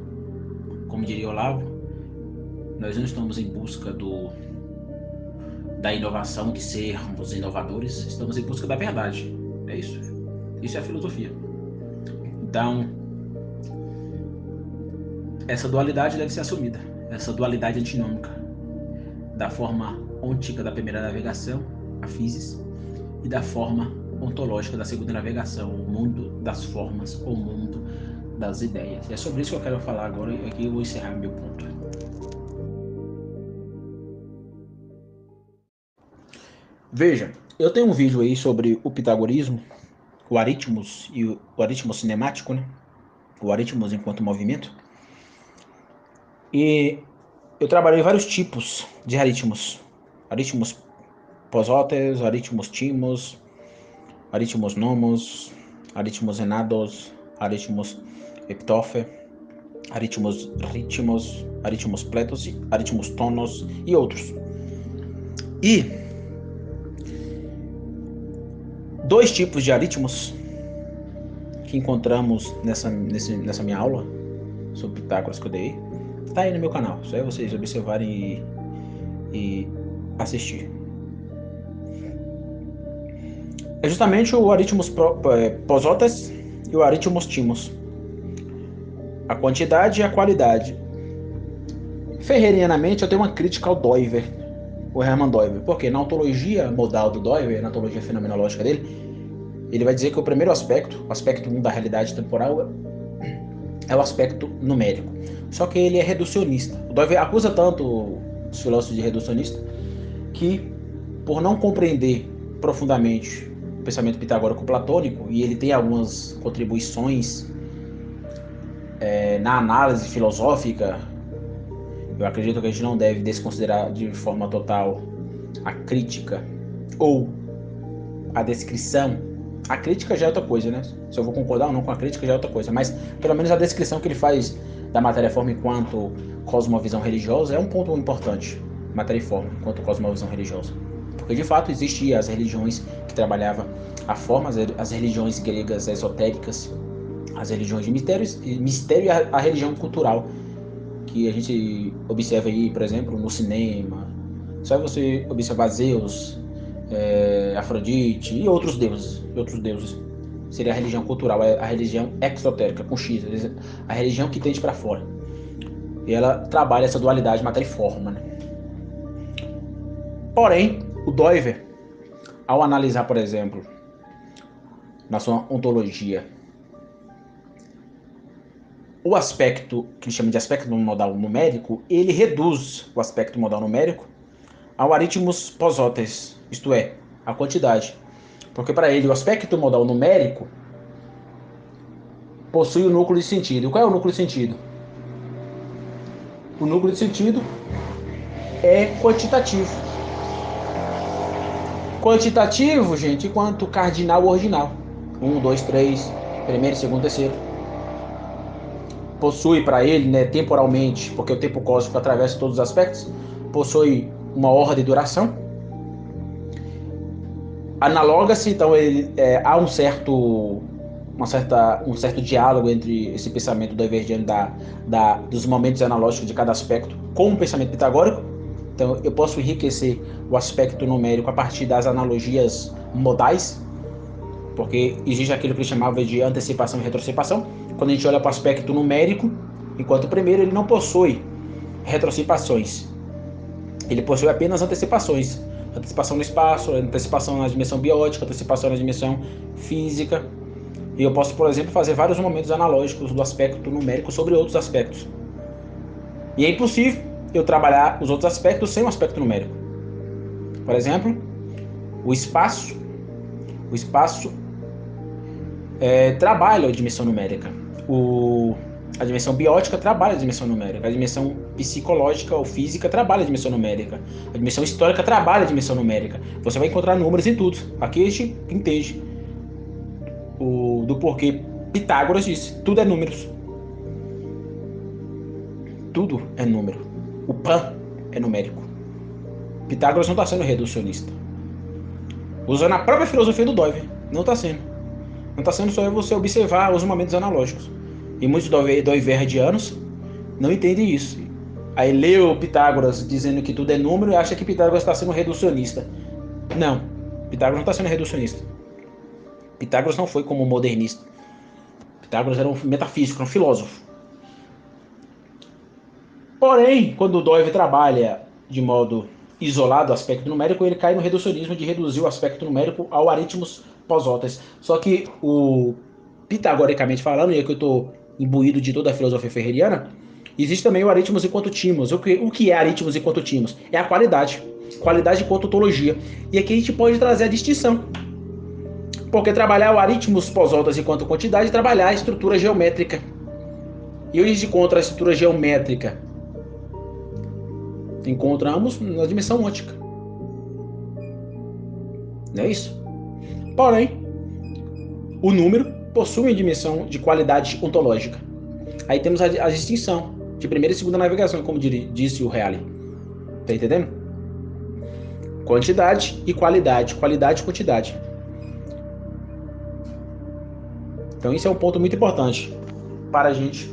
Como diria Olavo, nós não estamos em busca da inovação, de sermos inovadores, estamos em busca da verdade. É isso. Isso é a filosofia. Então, essa dualidade deve ser assumida, essa dualidade antinômica, da forma ôntica da primeira navegação, a physis, e da forma ontológica da segunda navegação, o mundo das formas, o mundo das ideias. E é sobre isso que eu quero falar agora, e aqui eu vou encerrar meu ponto. Veja, eu tenho um vídeo aí sobre o pitagorismo, o aritmos e o aritmo cinemático, né? O aritmos enquanto movimento. E eu trabalhei vários tipos de aritmos. Aritmos posóteos, aritmos timos, aritmos nomos, aritmos enados, aritmos eptófe, aritmos ritmos, aritmos pletos, aritmos tonos e outros. E dois tipos de aritmos que encontramos nessa minha aula sobre Pitágoras que eu dei, tá aí no meu canal, só é vocês observarem e assistir. É justamente o aritmos posótes e o aritmos timos. A quantidade e a qualidade. Ferrerianamente, eu tenho uma crítica ao Doiver, o Hermann Doiver, porque na ontologia modal do Doiver, na ontologia fenomenológica dele, ele vai dizer que o primeiro aspecto, o aspecto 1 da realidade temporal, é o aspecto numérico. Só que ele é reducionista. O Doiver acusa tanto os filósofos de reducionista que, por não compreender profundamente o pensamento pitagórico platônico, e ele tem algumas contribuições na análise filosófica, eu acredito que a gente não deve desconsiderar de forma total a crítica ou a descrição. A crítica já é outra coisa, né? Se eu vou concordar ou não com a crítica já é outra coisa, mas pelo menos a descrição que ele faz da matéria-forma enquanto cosmovisão religiosa é um ponto importante. Matéria e forma enquanto cosmovisão religiosa. Porque de fato existiam as religiões que trabalhavam a forma, as religiões gregas esotéricas, as religiões de mistério e a religião cultural, que a gente observa aí, por exemplo, no cinema. Só você observar Zeus, Afrodite e outros deuses. Seria a religião cultural, a religião exotérica, com X, a religião que tende para fora. E ela trabalha essa dualidade matéria e forma, né? Porém, o Doiver, ao analisar, por exemplo, na sua ontologia, o aspecto que ele chama de aspecto modal numérico, ele reduz o aspecto modal numérico ao aritmos posóteis, isto é, a quantidade. Porque para ele o aspecto modal numérico possui o núcleo de sentido. E qual é o núcleo de sentido? O núcleo de sentido é quantitativo. Quantitativo, gente, enquanto cardinal ou ordinal. 1, 2, 3, primeiro, segundo, terceiro. possui para ele, né, temporalmente, porque o tempo cósmico atravessa todos os aspectos, possui uma ordem de duração. Analoga-se, então, há um certo diálogo entre esse pensamento divergente dos momentos analógicos de cada aspecto com o pensamento pitagórico. Então, eu posso enriquecer o aspecto numérico a partir das analogias modais, porque existe aquilo que ele chamava de antecipação e retrocipação. Quando a gente olha para o aspecto numérico, enquanto o primeiro ele não possui retrocipações, ele possui apenas antecipações. Antecipação no espaço, antecipação na dimensão biótica, antecipação na dimensão física. E eu posso, por exemplo, fazer vários momentos analógicos do aspecto numérico sobre outros aspectos. E é impossível eu trabalhar os outros aspectos sem o aspecto numérico. Por exemplo, o espaço trabalha a dimensão numérica. A dimensão biótica trabalha a dimensão numérica. A dimensão psicológica ou física trabalha a dimensão numérica. A dimensão histórica trabalha a dimensão numérica. Você vai encontrar números em tudo. Aqui a gente entende do porquê Pitágoras disse: tudo é números. Tudo é número. O pan é numérico. Pitágoras não está sendo reducionista. Usando a própria filosofia do Doiver. Não está sendo. Não está sendo só você observar os momentos analógicos. E muitos doiverdianos não entendem isso. Aí lê o Pitágoras dizendo que tudo é número e acha que Pitágoras está sendo reducionista. Não. Pitágoras não está sendo reducionista. Pitágoras não foi como modernista. Pitágoras era um metafísico, um filósofo. Porém, quando o Doiver trabalha de modo isolado o aspecto numérico, ele cai no reducionismo de reduzir o aspecto numérico ao aritmos pós-óteis. Só que, pitagoricamente falando, e é que eu estou imbuído de toda a filosofia ferreriana, existe também o aritmos enquanto timos. O que é aritmos enquanto timos? É a qualidade. Qualidade enquanto ontologia. E aqui a gente pode trazer a distinção. Porque trabalhar o aritmos pós-óteis enquanto quantidade é trabalhar a estrutura geométrica. E onde a gente encontra a estrutura geométrica? Encontramos na dimensão ôntica. Não é isso? Porém, o número possui uma dimensão de qualidade ontológica. Aí temos a distinção de primeira e segunda navegação, como disse o Reale. Tá entendendo? Quantidade e qualidade. Qualidade e quantidade. Então isso é um ponto muito importante para a gente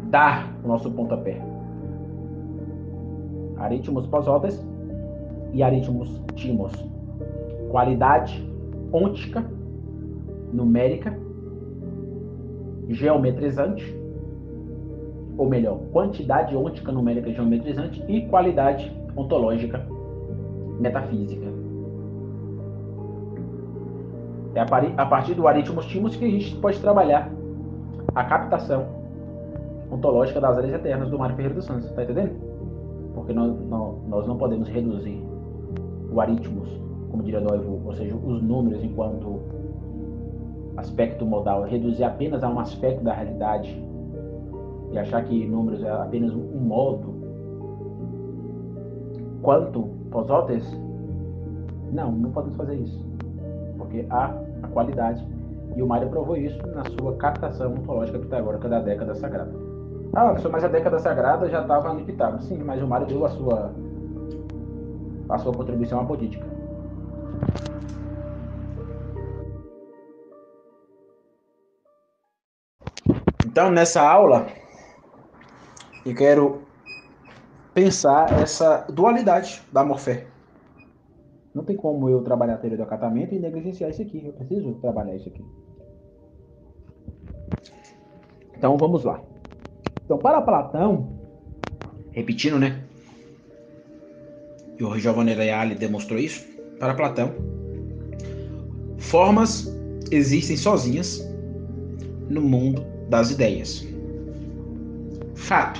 dar o nosso pontapé. Aritmos pós-óteis e aritmos timos. Qualidade ôntica, numérica, geometrizante, ou melhor, quantidade ôntica, numérica, geometrizante e qualidade ontológica, metafísica. É a partir do aritmos timos que a gente pode trabalhar a captação ontológica das leis eternas do Mário Ferreira dos Santos. Tá entendendo? Porque nós não podemos reduzir o aritmos, como diria Doivo, ou seja, os números enquanto aspecto modal, reduzir apenas a um aspecto da realidade e achar que números é apenas um modo. Quanto pós-óteis, não podemos fazer isso, porque há a qualidade, e o Mário provou isso na sua captação ontológica pitagórica da década sagrada. Mas a década sagrada já estava no Pitágoras. Sim, mas o Mário deu a sua contribuição apodítica. Então, nessa aula, eu quero pensar essa dualidade da amor-fé. Não tem como eu trabalhar a teoria do acatamento e negligenciar isso aqui. Eu preciso trabalhar isso aqui. Então, vamos lá. Então, para Platão, repetindo, né? E o Giovanni Reale demonstrou isso. Para Platão, formas existem sozinhas no mundo das ideias. Fato.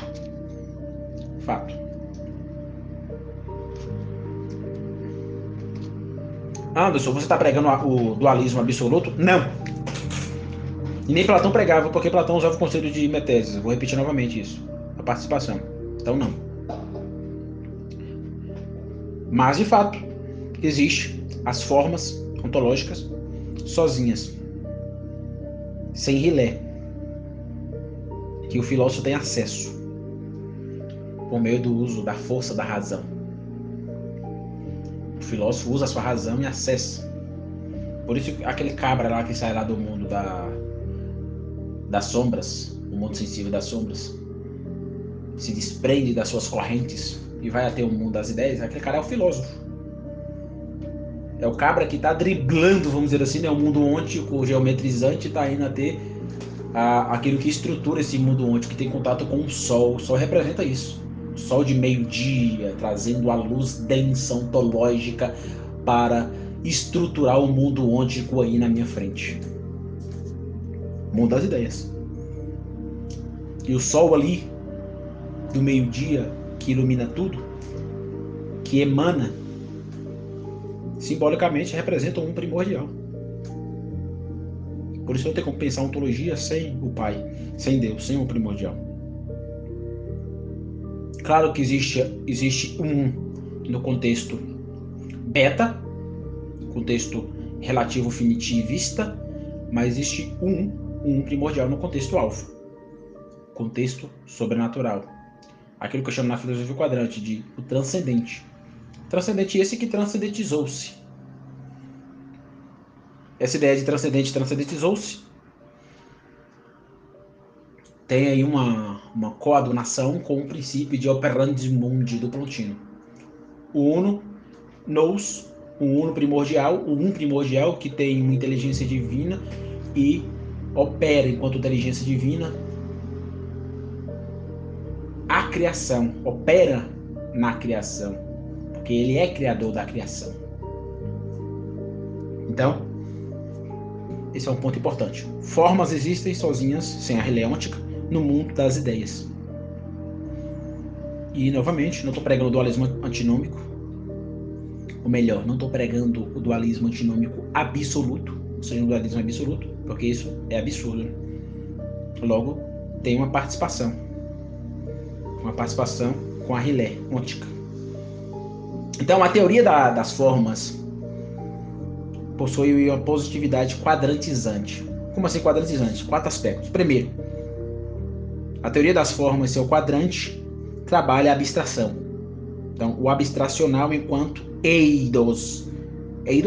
Anderson, você está pregando o dualismo absoluto? Não. E nem Platão pregava, porque Platão usava o conceito de meteses. Vou repetir novamente isso. A participação. Então, não. Mas, de fato, existe as formas ontológicas sozinhas. Sem rilé. que o filósofo tem acesso por meio do uso da força da razão. O filósofo usa a sua razão e acessa. Por isso aquele cabra lá que sai lá do mundo das sombras, o mundo sensível das sombras, se desprende das suas correntes e vai até o mundo das ideias, aquele cara é o filósofo. É o cabra que está driblando, vamos dizer assim, né, o mundo ôntico, geometrizante, está indo até aquilo que estrutura esse mundo ôntico, que tem contato com o Sol. O Sol representa isso. O Sol de meio-dia, trazendo a luz densa, ontológica, para estruturar o mundo ôntico aí na minha frente. Mundo das ideias. E o Sol ali, do meio-dia, que ilumina tudo, que emana, simbolicamente representa um primordial. Por isso não tem como pensar ontologia sem o Pai, sem Deus, sem o primordial. Claro que existe um no contexto beta, contexto relativo finitivista, mas existe um primordial no contexto alfa, contexto sobrenatural. Aquilo que eu chamo na filosofia quadrante de o transcendente. Transcendente esse que transcendentizou-se. Essa ideia de transcendente transcendentizou-se tem aí uma coadunação com o princípio de operandi mundi do Plotino. O uno nous, o uno primordial, o um primordial que tem uma inteligência divina e opera enquanto inteligência divina a criação, opera na criação, porque ele é criador da criação. Então, esse é um ponto importante. Formas existem sozinhas, sem a releôntica, no mundo das ideias. E, novamente, não estou pregando o dualismo antinômico, ou melhor, não estou pregando o dualismo antinômico absoluto, ou seja, o dualismo absoluto, porque isso é absurdo. Logo, tem uma participação com a rilé ôntica. Então, a teoria das formas possui uma positividade quadrantizante. Como assim quadrantizante? 4 aspectos. Primeiro, a teoria das formas, seu quadrante, trabalha a abstração. Então, o abstracional enquanto eidos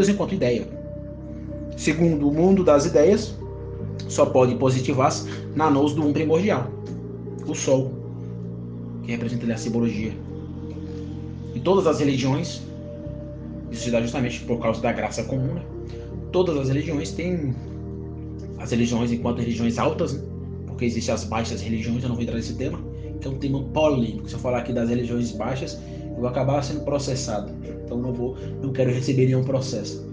enquanto ideia. Segundo, o mundo das ideias só pode positivar-se na nous do primordial, o Sol, que representa a simbologia. E todas as religiões, isso se dá justamente por causa da graça comum, né? Todas as religiões têm as religiões enquanto religiões altas, né? Porque existem as baixas religiões, eu não vou entrar nesse tema, que é um tema polêmico. Se eu falar aqui das religiões baixas, eu vou acabar sendo processado. Então não quero receber nenhum processo.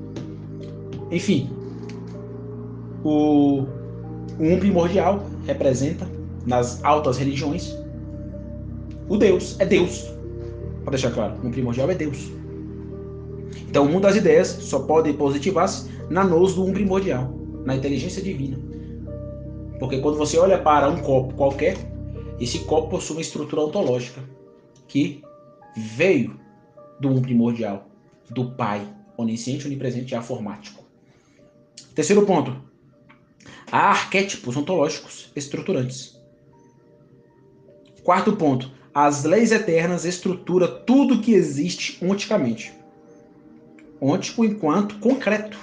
Enfim, o um primordial representa, nas altas religiões, o Deus. É Deus. Para deixar claro, um primordial é Deus. Então, o mundo das ideias só pode positivar-se na nous do um primordial, na inteligência divina. Porque quando você olha para um copo qualquer, esse copo possui uma estrutura ontológica que veio do um primordial, do Pai, onisciente, onipresente e aformático. Terceiro ponto. Há arquétipos ontológicos estruturantes. Quarto ponto. As leis eternas estruturam tudo que existe onticamente. Ôntico enquanto concreto.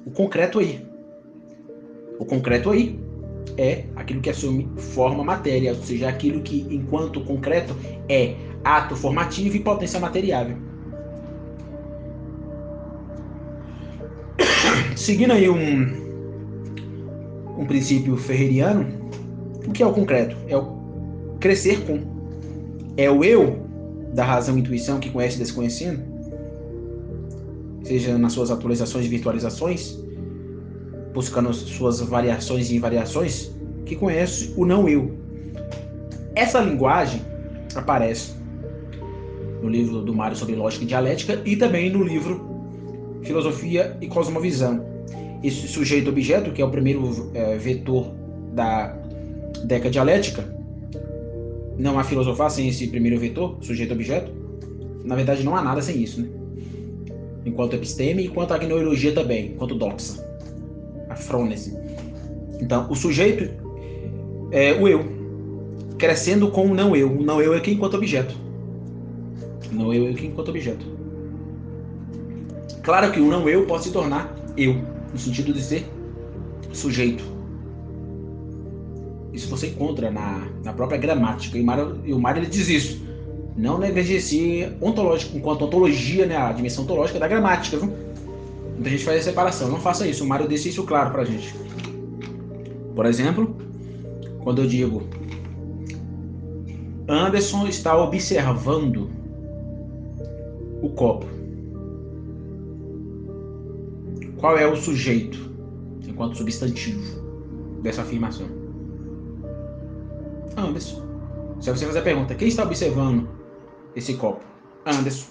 O concreto aí. O concreto aí é aquilo que assume forma matéria, ou seja, aquilo que, enquanto concreto, é ato formativo e potência materiável. Seguindo aí um princípio ferreriano, o que é o concreto? É o crescer com. É o eu da razão e intuição que conhece desconhecendo, seja nas suas atualizações e virtualizações, buscando suas variações e invariações, que conhece o não eu. Essa linguagem aparece no livro do Mário sobre lógica e dialética e também no livro Filosofia e Cosmovisão. Esse sujeito-objeto, que é o primeiro vetor da Deca dialética, não há filosofar sem esse primeiro vetor, sujeito-objeto. Na verdade, não há nada sem isso, né? Enquanto episteme e enquanto agnoilogia também, enquanto doxa, a frônese. Então, o sujeito o eu, crescendo com o não eu. O não eu é aqui enquanto objeto. O não eu é aqui enquanto objeto. Claro que o não eu pode se tornar eu, no sentido de ser sujeito. Isso você encontra na própria gramática. E o Mário ele diz isso. Não negligencie ontológico, enquanto ontologia, né, a dimensão ontológica da gramática, viu? Então a gente faz a separação. Não faça isso. O Mário deixa isso claro pra gente. Por exemplo, quando eu digo Anderson está observando o copo. Qual é o sujeito, enquanto substantivo, dessa afirmação? Anderson. Se você fazer a pergunta, quem está observando esse copo? Anderson.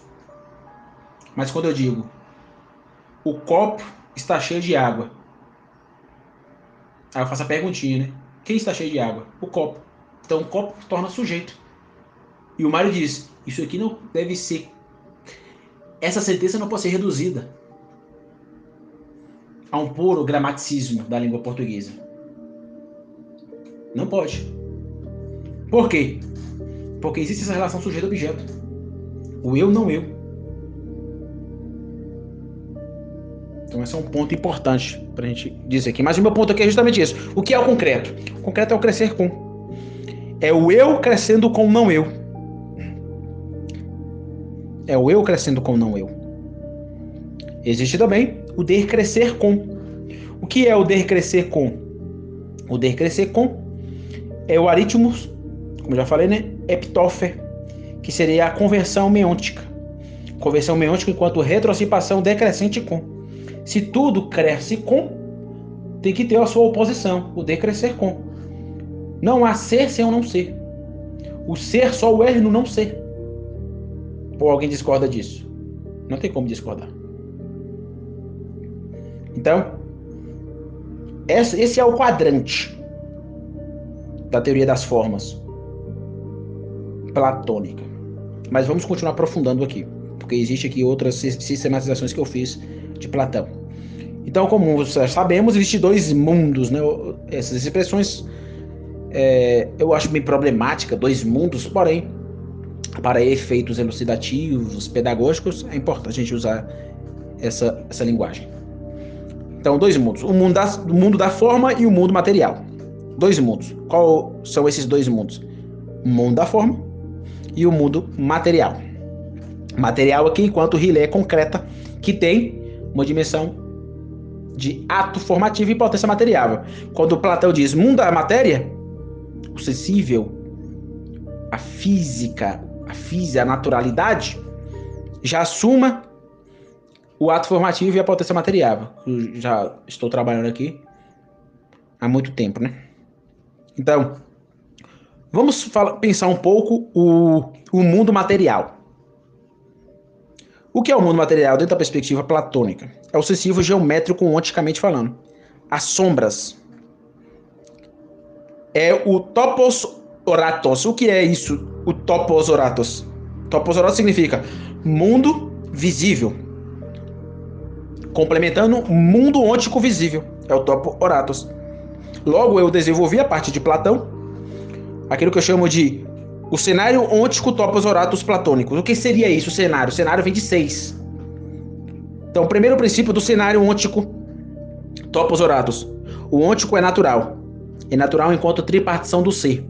Mas quando eu digo, o copo está cheio de água. Aí eu faço a perguntinha, né? Quem está cheio de água? O copo. Então o copo se torna sujeito. E o Mário diz, isso aqui não deve ser... Essa sentença não pode ser reduzida a um puro gramaticismo da língua portuguesa. Não pode. Por quê? Porque existe essa relação sujeito-objeto. O eu, não eu. Então esse é um ponto importante para a gente dizer aqui. Mas o meu ponto aqui é justamente isso. O que é o concreto? O concreto é o crescer com. É o eu crescendo com o não eu. É o eu crescendo com o não eu. Existe também o der crescer com. O que é o der crescer com? O der crescer com é o aritmos, como já falei, né? Eptófer, que seria a conversão meôntica. Conversão meôntica enquanto retrocipação decrescente com. Se tudo cresce com, tem que ter a sua oposição, o decrescer com. Não há ser sem o não ser. O ser só o é no não ser. Ou alguém discorda disso? Não tem como discordar. Então, esse é o quadrante da teoria das formas platônica. Mas vamos continuar aprofundando aqui, porque existe aqui outras sistematizações que eu fiz de Platão. Então, como sabemos, existem dois mundos, né? Essas expressões eu acho meio problemática, dois mundos, porém, para efeitos elucidativos, pedagógicos, é importante a gente usar essa linguagem. Então, dois mundos. O mundo da forma e o mundo material. Dois mundos. Qual são esses dois mundos? O mundo da forma e o mundo material. Material aqui, enquanto rilé concreta, que tem uma dimensão de ato formativo e potência material. Quando Platão diz mundo da matéria, o sensível, a física, a naturalidade, já assuma o ato formativo e a potência material. Eu já estou trabalhando aqui há muito tempo, né? Então, vamos pensar um pouco o mundo material. O que é o mundo material dentro da perspectiva platônica? É o sensível geométrico onticamente falando. As sombras. É o topos oratos. O que é isso? O topos oratos. Topos oratos significa mundo visível. Complementando mundo ôntico visível. É o topo oratos. Logo, eu desenvolvi a partir de Platão aquilo que eu chamo de o cenário ôntico topos oratos platônicos. O que seria isso, o cenário? O cenário vem de 6. Então, o primeiro princípio do cenário ôntico topos oratos. O ôntico é natural. É natural enquanto tripartição do ser.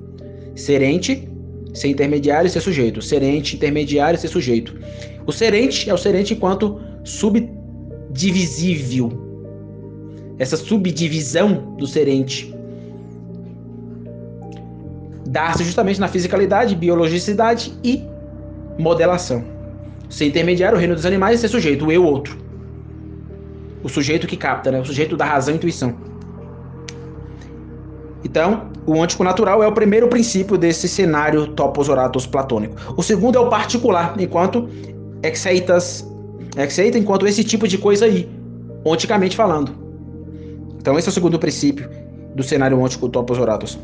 Serente, ser intermediário e ser sujeito. Serente, intermediário e ser sujeito. O serente é o serente enquanto subdivisível. Essa subdivisão do serente dá-se justamente na fisicalidade, biologicidade e modelação. Ser intermediário, o reino dos animais, e ser sujeito, o eu outro. O sujeito que capta, né? O sujeito da razão e intuição. Então, o ôntico natural é o primeiro princípio desse cenário topos oratos platônico. O segundo é o particular, enquanto exeita enquanto esse tipo de coisa aí, onticamente falando. Então, esse é o segundo princípio do cenário ôntico topos oratos.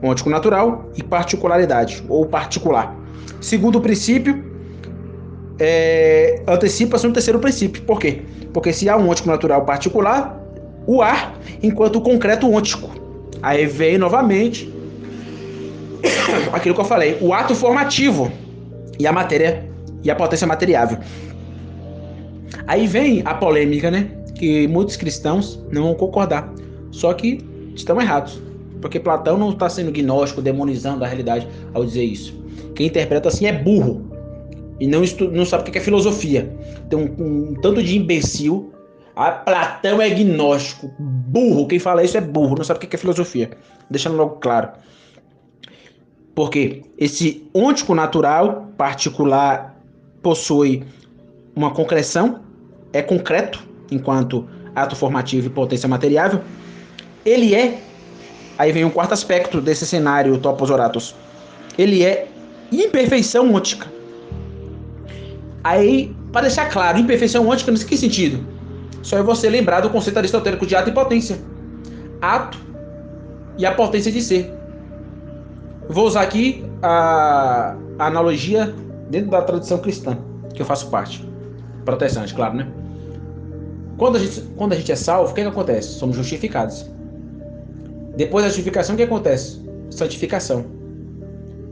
Ôntico natural e particularidade, ou particular. Segundo princípio, antecipa-se no terceiro princípio. Por quê? Porque se há um ôntico natural particular, o ar, enquanto o concreto ôntico. Aí vem novamente aquilo que eu falei, o ato formativo e a matéria e a potência materiável. Aí vem a polêmica, né? Que muitos cristãos não vão concordar. Só que estão errados. Porque Platão não está sendo gnóstico, demonizando a realidade ao dizer isso. Quem interpreta assim é burro. E não sabe o que é filosofia. Tem um tanto de imbecil. Platão é gnóstico. Burro. Quem fala isso é burro. Não sabe o que é filosofia. Deixando logo claro. Porque esse ôntico natural particular possui uma concreção, é concreto enquanto ato formativo e potência materiável. Ele é, aí vem um quarto aspecto desse cenário Topos Oratos, ele é imperfeição ôntica. Aí, para deixar claro, imperfeição ôntica nesse que sentido? Só é você lembrar do conceito aristotélico de ato e potência. Ato e a potência de ser. Vou usar aqui a analogia dentro da tradição cristã, que eu faço parte. Protestante, claro, né? Quando a gente é salvo, o que acontece? Somos justificados. Depois da justificação, o que acontece? Santificação.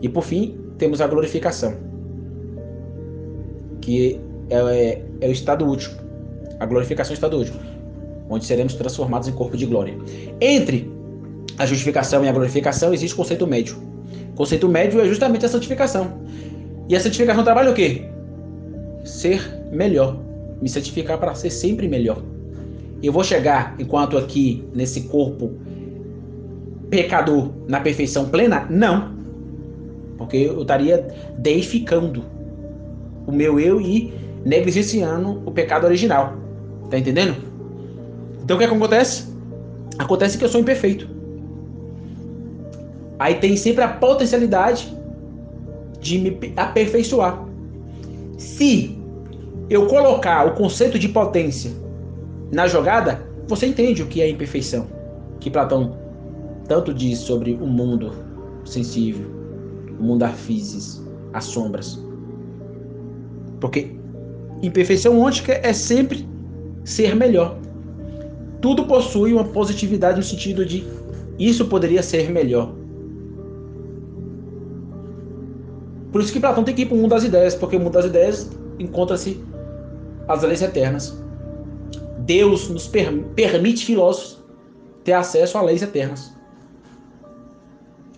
E por fim, temos a glorificação, que é o estado último. A glorificação é o estado último, onde seremos transformados em corpo de glória. Entre a justificação e a glorificação existe o conceito médio. O conceito médio é justamente a santificação. E a santificação trabalha o quê? Ser melhor. Me santificar para ser sempre melhor. Eu vou chegar, enquanto aqui, nesse corpo pecador, na perfeição plena? Não. Porque eu estaria deificando o meu eu e negligenciando o pecado original. Tá entendendo? Então o que acontece? Acontece que eu sou imperfeito. Aí tem sempre a potencialidade de me aperfeiçoar. Se eu colocar o conceito de potência na jogada, você entende o que é imperfeição. Que Platão tanto diz sobre o mundo sensível, o mundo da física, as sombras. Porque imperfeição ôntica é sempre ser melhor. Tudo possui uma positividade no sentido de isso poderia ser melhor. Por isso que Platão tem que ir para o mundo das ideias, porque o mundo das ideias encontra-se as leis eternas. Deus nos permite, filósofos, ter acesso a leis eternas.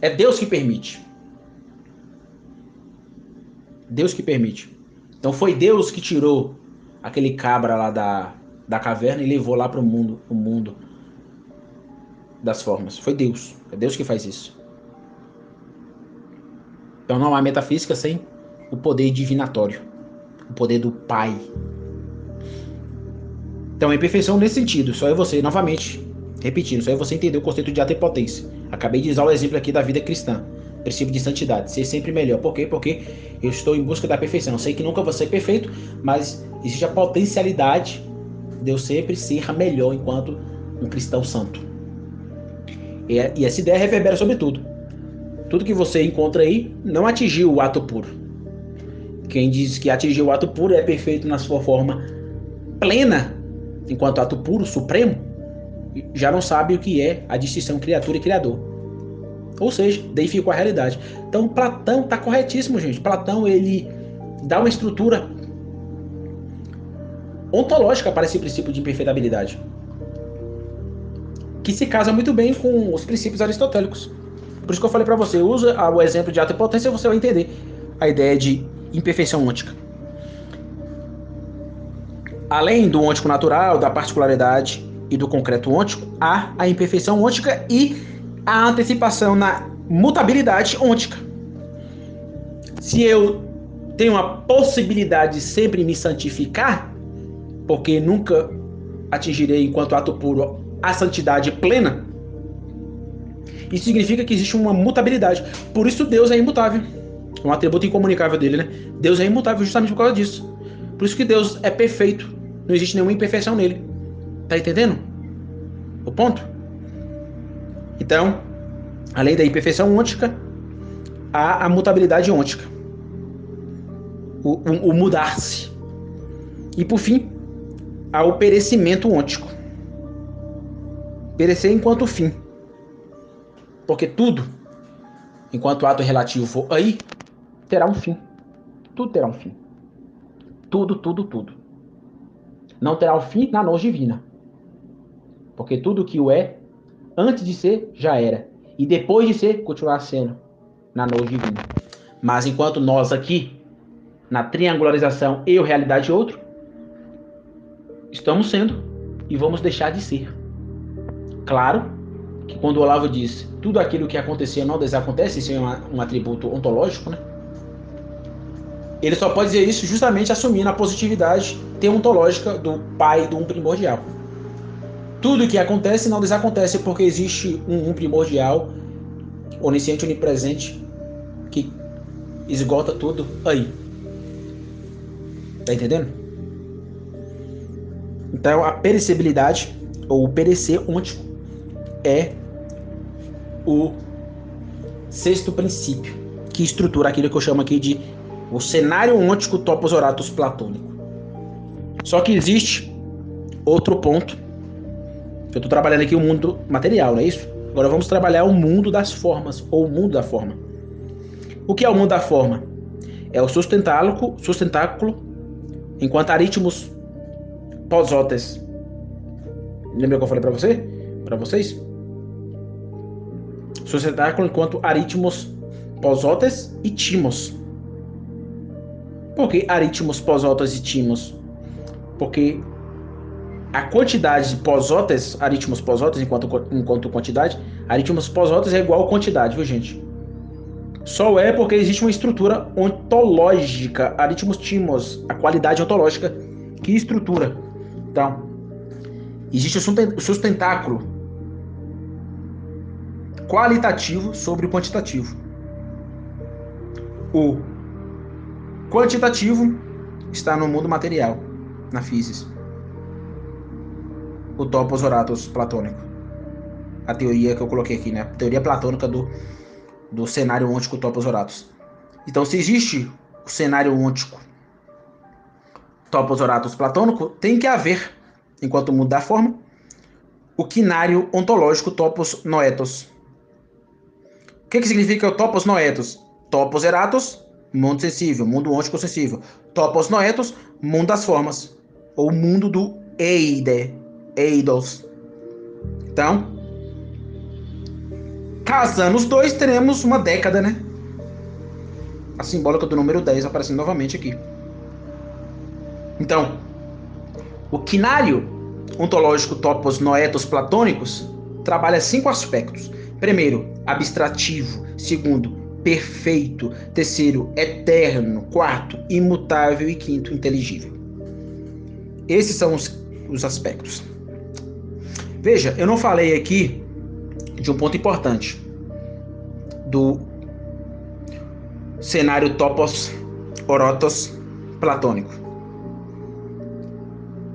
É Deus que permite. Deus que permite. Então foi Deus que tirou aquele cabra lá da caverna e levou lá para o mundo das formas. Foi Deus. É Deus que faz isso. Então não há metafísica sem o poder divinatório. O poder do Pai. Então a imperfeição nesse sentido. Só é você, novamente, repetindo, só é você entender o conceito de ato e potência. Acabei de usar o exemplo aqui da vida cristã. Princípio de santidade. Ser sempre melhor. Por quê? Porque eu estou em busca da perfeição. Eu sei que nunca vou ser perfeito, mas existe a potencialidade de eu sempre ser melhor enquanto um cristão santo. E essa ideia reverbera sobre tudo. Tudo que você encontra aí não atingiu o ato puro. Quem diz que atingiu o ato puro é perfeito na sua forma plena, enquanto ato puro, supremo, já não sabe o que é a distinção criatura e criador. Ou seja, deificou a realidade. Então Platão está corretíssimo, gente. Platão, ele dá uma estrutura ontológica para esse princípio de imperfeitabilidade, que se casa muito bem com os princípios aristotélicos. Por isso que eu falei para você, usa o exemplo de ato e potência e você vai entender a ideia de imperfeição ôntica. Além do ôntico natural, da particularidade e do concreto ôntico, há a imperfeição ôntica e a antecipação na mutabilidade ôntica. Se eu tenho a possibilidade de sempre me santificar, porque nunca atingirei, enquanto ato puro, a santidade plena, isso significa que existe uma mutabilidade. Por isso Deus é imutável. É um atributo incomunicável dele, né? Deus é imutável justamente por causa disso. Por isso que Deus é perfeito. Não existe nenhuma imperfeição nele. Tá entendendo o ponto? Então, além da imperfeição ôntica, há a mutabilidade ôntica. O mudar-se. E por fim, há o perecimento ôntico. Perecer enquanto fim. Porque tudo enquanto o ato relativo for aí, terá um fim. Tudo terá um fim. Tudo, tudo, tudo. Não terá um fim na nós divina. Porque tudo que o é, antes de ser, já era. E depois de ser, continuará sendo na nós divina. Mas enquanto nós aqui, na triangularização eu, realidade e outro, estamos sendo e vamos deixar de ser. Claro que quando o Olavo diz tudo aquilo que acontecia não desacontece, isso é um atributo ontológico, né? Ele só pode dizer isso justamente assumindo a positividade teontológica do pai do um primordial. Tudo que acontece não desacontece porque existe um primordial, onisciente, onipresente, que esgota tudo aí. Tá entendendo? Então a perecibilidade, ou o perecer ôntico, é o sexto princípio, que estrutura aquilo que eu chamo aqui de o cenário ôntico topos oratus platônico. Só que existe outro ponto. Eu estou trabalhando aqui o mundo material, não é isso? Agora vamos trabalhar o mundo das formas, ou o mundo da forma. O que é o mundo da forma? É o sustentáculo enquanto aritmos pós-ótes. Lembra que eu falei para vocês? Sustentáculo enquanto aritmos pós-ótes e timos. Por que aritmos pós-ótes e timos? Porque a quantidade de pós-ótes, aritmos pós-ótes enquanto quantidade, aritmos pós-ótes é igual a quantidade, viu, gente? Só é porque existe uma estrutura ontológica, aritmos timos, a qualidade ontológica que estrutura. Então, existe o sustentáculo qualitativo sobre o quantitativo. O quantitativo está no mundo material, na física. O topos oratus platônico. A teoria que eu coloquei aqui, né? A teoria platônica do cenário ôntico topos oratus. Então, se existe o cenário ôntico topos oratus platônico, tem que haver, enquanto mundo da forma, o quinário ontológico topos noetos. O que significa o topos noetos? Topos eratos, mundo sensível, mundo ôntico sensível. Topos noetos, mundo das formas, ou mundo do eidos. Então, casando os dois, teremos uma década, né? A simbólica do número 10 aparecendo novamente aqui. Então, o quinário ontológico topos noetos platônicos trabalha 5 aspectos. Primeiro, abstrativo. Segundo, perfeito. Terceiro, eterno. Quarto, imutável. E quinto, inteligível. Esses são os aspectos. Veja, eu não falei aqui de um ponto importante do cenário topos orotos platônico.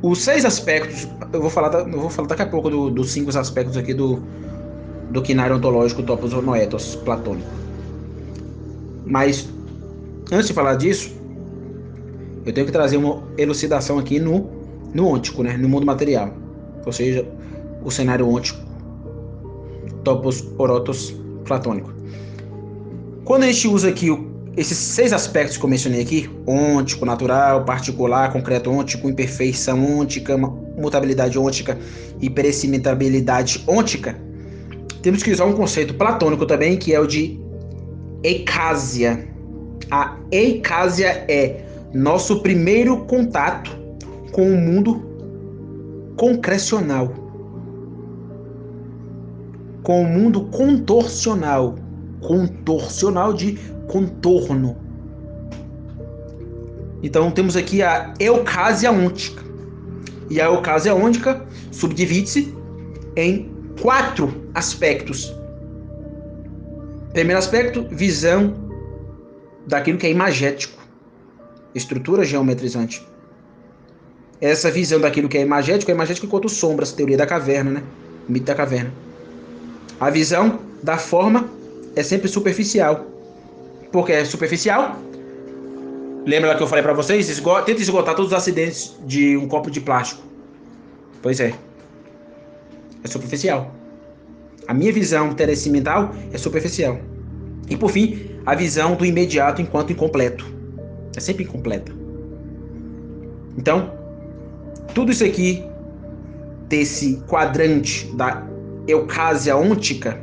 Os 6 aspectos, eu vou falar daqui a pouco dos 5 aspectos aqui do quinário ontológico topos noetos platônico. Mas antes de falar disso, eu tenho que trazer uma elucidação aqui no ôntico, né? No mundo material, ou seja, o cenário ôntico topos orotos platônico. Quando a gente usa aqui esses 6 aspectos que eu mencionei aqui, ôntico, natural, particular, concreto ôntico, imperfeição ôntica, mutabilidade ôntica e perecimentabilidade ôntica, temos que usar um conceito platônico também, que é o de eicásia. A eicásia é nosso primeiro contato com o mundo concrecional, com o mundo contorcional de contorno. Então temos aqui a eucásia ôntica. E a eucásia ôntica subdivide-se em 4 aspectos. Primeiro aspecto, visão daquilo que é imagético, estrutura geometrizante. Essa visão daquilo que é imagético enquanto sombras, teoria da caverna, né? Mito da caverna. A visão da forma é sempre superficial. Porque é superficial. Lembra que eu falei para vocês? Tenta esgotar todos os acidentes de um copo de plástico. Pois é. É superficial. A minha visão telecimental é superficial. E por fim, a visão do imediato enquanto incompleto. É sempre incompleta. Então, tudo isso aqui desse quadrante da eucásia ôntica,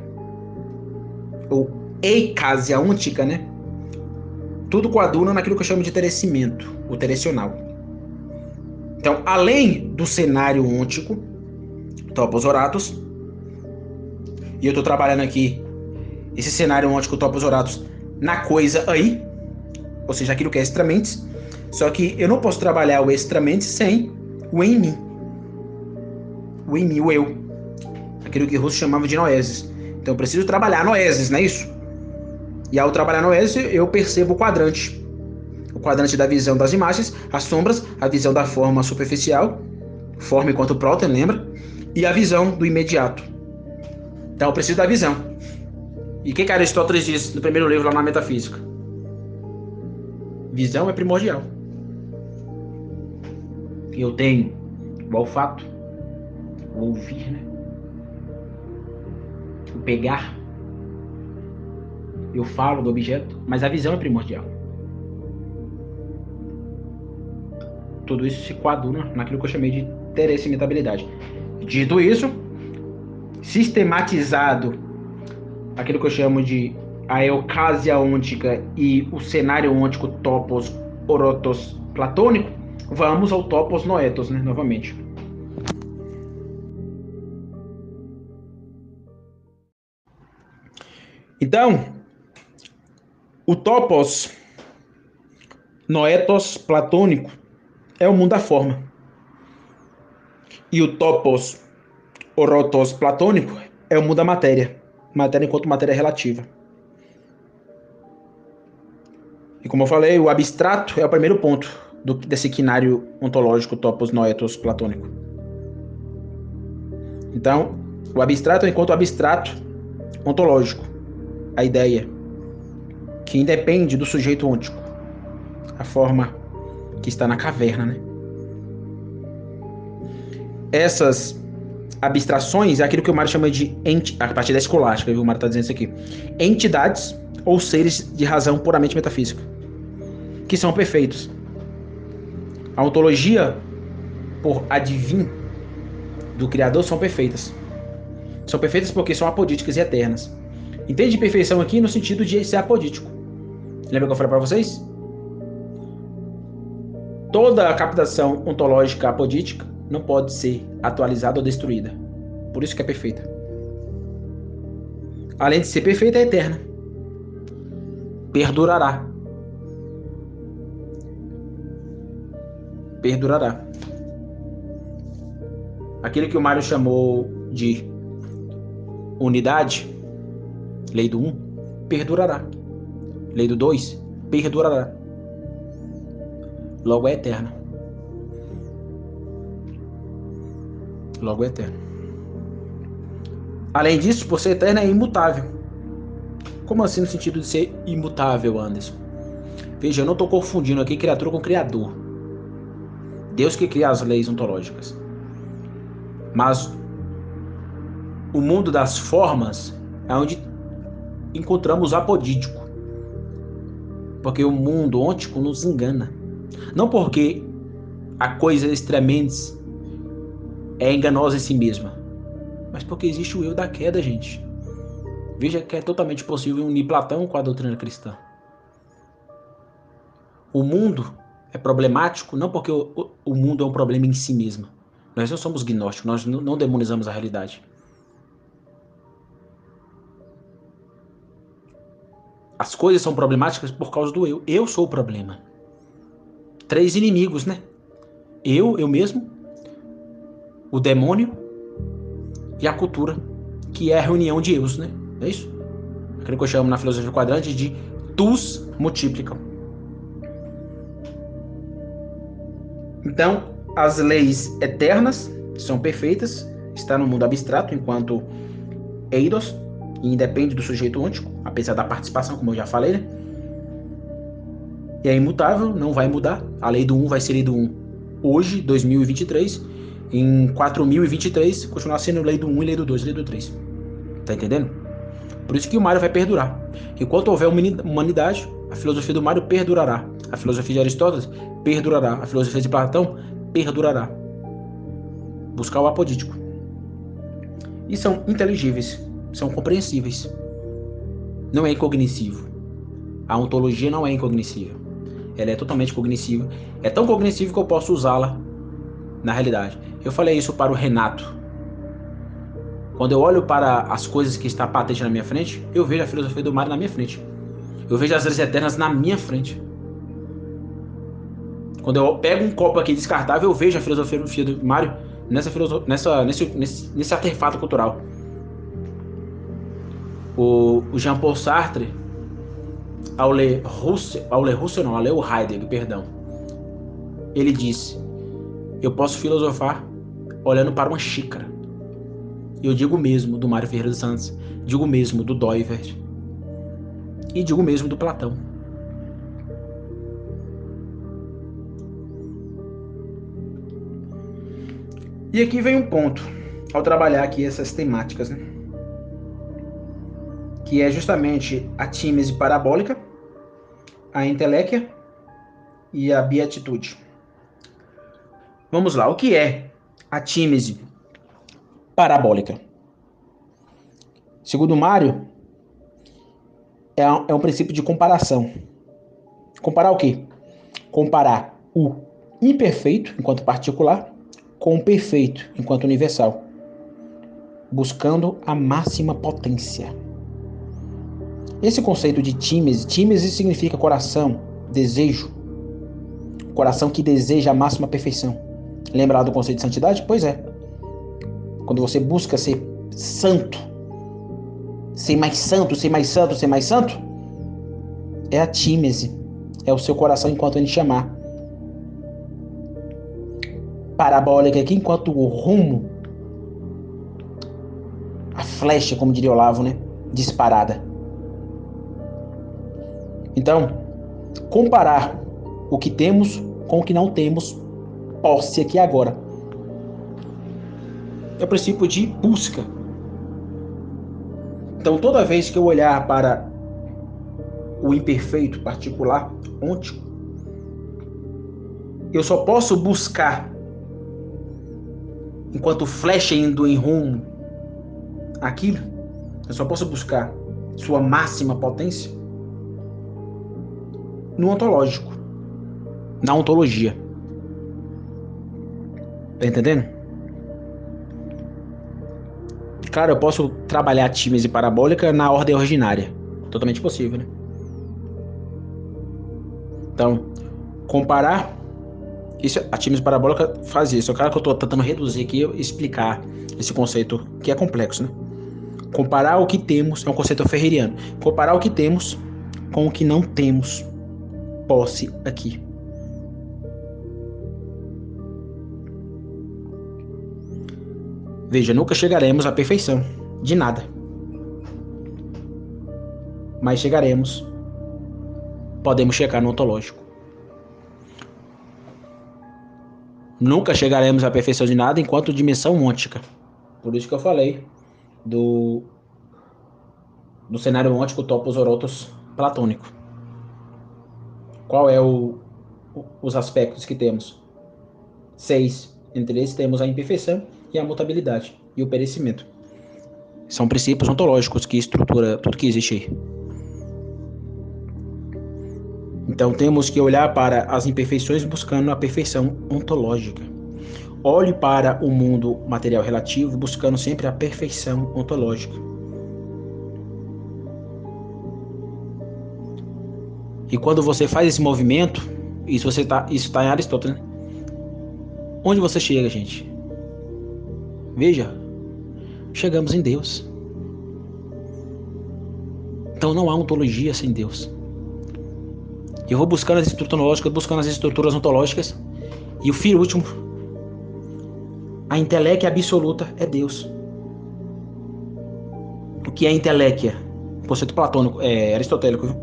ou eicasia ôntica, né? Tudo coaduna naquilo que eu chamo de terecimento, o terecional. Então, além do cenário ôntico, topos oratos, e eu estou trabalhando aqui esse cenário ôntico topos oratos na coisa aí, ou seja, aquilo que é extramentes, só que eu não posso trabalhar o extramentes sem o em mim. O em mim, o eu. Aquilo que Russo chamava de noesis. Então eu preciso trabalhar noesis, não é isso? E ao trabalhar noesis, eu percebo o quadrante. O quadrante da visão das imagens, as sombras, a visão da forma superficial, forma enquanto próton, lembra? E a visão do imediato. Então eu preciso da visão. E o que Aristóteles diz no primeiro livro lá na Metafísica? Visão é primordial. Eu tenho o olfato, o ouvir, né? O pegar. Eu falo do objeto, mas a visão é primordial. Tudo isso se coaduna naquilo que eu chamei de terencimentabilidade. Dito isso, sistematizado aquilo que eu chamo de a eucásia ôntica e o cenário ôntico topos orotos platônico, vamos ao topos noetos, né, novamente. Então, o topos noetos platônico é o mundo da forma. E o topos orotos platônico é o mundo da matéria. Matéria enquanto matéria relativa. E como eu falei, o abstrato é o primeiro ponto desse quinário ontológico topos noetos platônico. Então, o abstrato é enquanto abstrato ontológico. A ideia que independe do sujeito ôntico. A forma que está na caverna, né? Essas abstrações é aquilo que o Mário chama de, a partir da escolástica, viu? O Mário está dizendo isso aqui. Entidades ou seres de razão puramente metafísica, que são perfeitos. A ontologia, por advim do Criador, são perfeitas. São perfeitas porque são apodíticas e eternas. Entende perfeição aqui no sentido de ser apodítico. Lembra que eu falei para vocês? Toda a captação ontológica apodítica não pode ser atualizada ou destruída. Por isso que é perfeita. Além de ser perfeita, é eterna. Perdurará. Perdurará. Aquilo que o Mário chamou de unidade, lei do 1, perdurará. Lei do 2, perdurará. Logo é eterna. Logo é eterna. Além disso, por ser eterna, é imutável. Como assim no sentido de ser imutável, Anderson? Veja, eu não estou confundindo aqui criatura com criador. Deus que cria as leis ontológicas. Mas o mundo das formas é onde encontramos o apodítico. Porque o mundo ôntico nos engana. Não porque a coisa extremamente é enganosa em si mesma, mas porque existe o eu da queda, gente. Veja que é totalmente possível unir Platão com a doutrina cristã. O mundo é problemático não porque o mundo é um problema em si mesmo. Nós não somos gnósticos, nós não demonizamos a realidade. As coisas são problemáticas por causa do eu. Eu sou o problema. 3 inimigos, né? Eu mesmo, o demônio e a cultura, que é a reunião de eus, né? É isso? Aquilo que eu chamo na filosofia quadrante de tus multiplicam. Então, as leis eternas são perfeitas, está no mundo abstrato enquanto eidos, e independe do sujeito ôntico, apesar da participação, como eu já falei, né? E é imutável, não vai mudar. A lei do 1 vai ser lei do 1 hoje, 2023. Em 4023, continuar sendo lei do 1 e lei do 2 e lei do 3. Tá entendendo? Por isso que o Mário vai perdurar. Enquanto houver humanidade, a filosofia do Mário perdurará. A filosofia de Aristóteles perdurará. A filosofia de Platão perdurará. Buscar o apodítico. E são inteligíveis, são compreensíveis. Não é incognoscível. A ontologia não é incognoscível. Ela é totalmente cognoscível. É tão cognoscível que eu posso usá-la na realidade. Eu falei isso para o Renato. Quando eu olho para as coisas que estão patentes na minha frente, eu vejo a filosofia do Mário na minha frente. Eu vejo as leis eternas na minha frente. Quando eu pego um copo aqui descartável, eu vejo a filosofia do Mário nesse artefato cultural. O Jean-Paul Sartre, ao ler o Heidegger, perdão, ele disse: eu posso filosofar olhando para uma xícara. Eu digo mesmo do Mário Ferreira dos Santos, digo mesmo do Doivert e digo mesmo do Platão. E aqui vem um ponto, ao trabalhar aqui essas temáticas, né? Que é justamente a tímese parabólica, a entelequia e a beatitude. Vamos lá, o que é a tímese parabólica? Segundo Mário, é um princípio de comparação. Comparar o quê? Comparar o imperfeito, enquanto particular, com o perfeito, enquanto universal, buscando a máxima potência. Esse conceito de tímese significa coração, desejo, coração que deseja a máxima perfeição. Lembra lá do conceito de santidade? Pois é. Quando você busca ser santo, ser mais santo, ser mais santo, ser mais santo, é a tímese, é o seu coração enquanto ele chamar. Parabólica aqui, enquanto o rumo, a flecha, como diria Olavo, né? Disparada. Então, comparar o que temos com o que não temos, posse aqui agora. É o princípio de busca. Então, toda vez que eu olhar para o imperfeito particular, ôntico, eu só posso buscar, enquanto flecha indo em rumo àquilo, eu só posso buscar sua máxima potência no ontológico, na ontologia. Tá entendendo? Claro, eu posso trabalhar a tímese parabólica na ordem originária. Totalmente possível, né? Então, comparar... Isso, a tímese parabólica faz isso. É claro que eu estou tentando reduzir aqui e explicar esse conceito que é complexo, né? Comparar o que temos é um conceito ferreiriano. Comparar o que temos com o que não temos. Posse aqui. Veja, nunca chegaremos à perfeição de nada. Mas chegaremos. Podemos chegar no ontológico. Nunca chegaremos à perfeição de nada enquanto dimensão ôntica. Por isso que eu falei do cenário ôntico topos orotos platônico. Qual é os aspectos que temos? 6. Entre eles temos a imperfeição e a mutabilidade e o perecimento. São princípios ontológicos que estruturam tudo que existe aí. Então temos que olhar para as imperfeições buscando a perfeição ontológica. Olhe para o mundo material relativo buscando sempre a perfeição ontológica. E quando você faz esse movimento, isso está em Aristóteles, né? Onde você chega, gente? Veja, chegamos em Deus. Então não há ontologia sem Deus. Eu vou buscando as estruturas ontológicas, e o fim último, a entelequia absoluta é Deus. O que é entelequia? Conceito platônico, aristotélico, viu?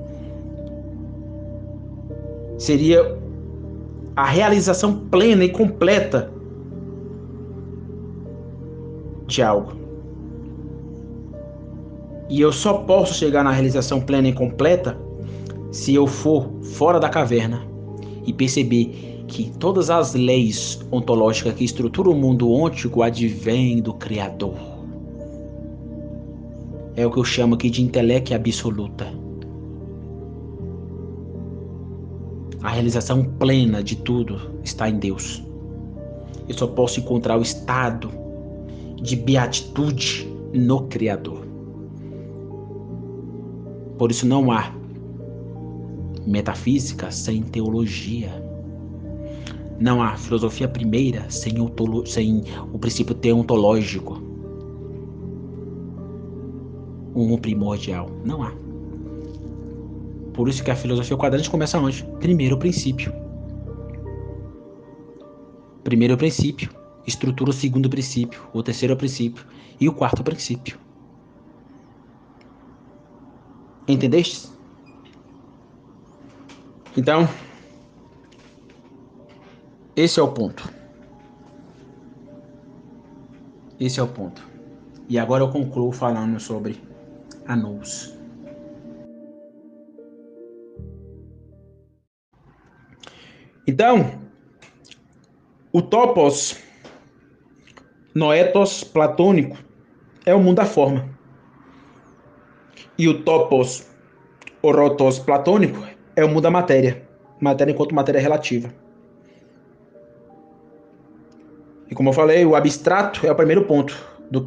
Seria a realização plena e completa de algo. E eu só posso chegar na realização plena e completa se eu for fora da caverna e perceber que todas as leis ontológicas que estruturam o mundo ôntico advêm do Criador. É o que eu chamo aqui de intelecto absoluta. A realização plena de tudo está em Deus. Eu só posso encontrar o estado de beatitude no Criador. Por isso não há metafísica sem teologia. Não há filosofia primeira sem o princípio teontológico. Um primordial. Não há. Por isso que a filosofia quadrante começa onde? Primeiro princípio. Primeiro princípio estrutura o segundo princípio, o terceiro princípio e o quarto princípio. Entendeste? Então, esse é o ponto. Esse é o ponto. E agora eu concluo falando sobre a nous. Então, o topos noetos platônico é o mundo da forma. E o topos orotos platônico é o mundo da matéria. Matéria enquanto matéria relativa. E como eu falei, o abstrato é o primeiro ponto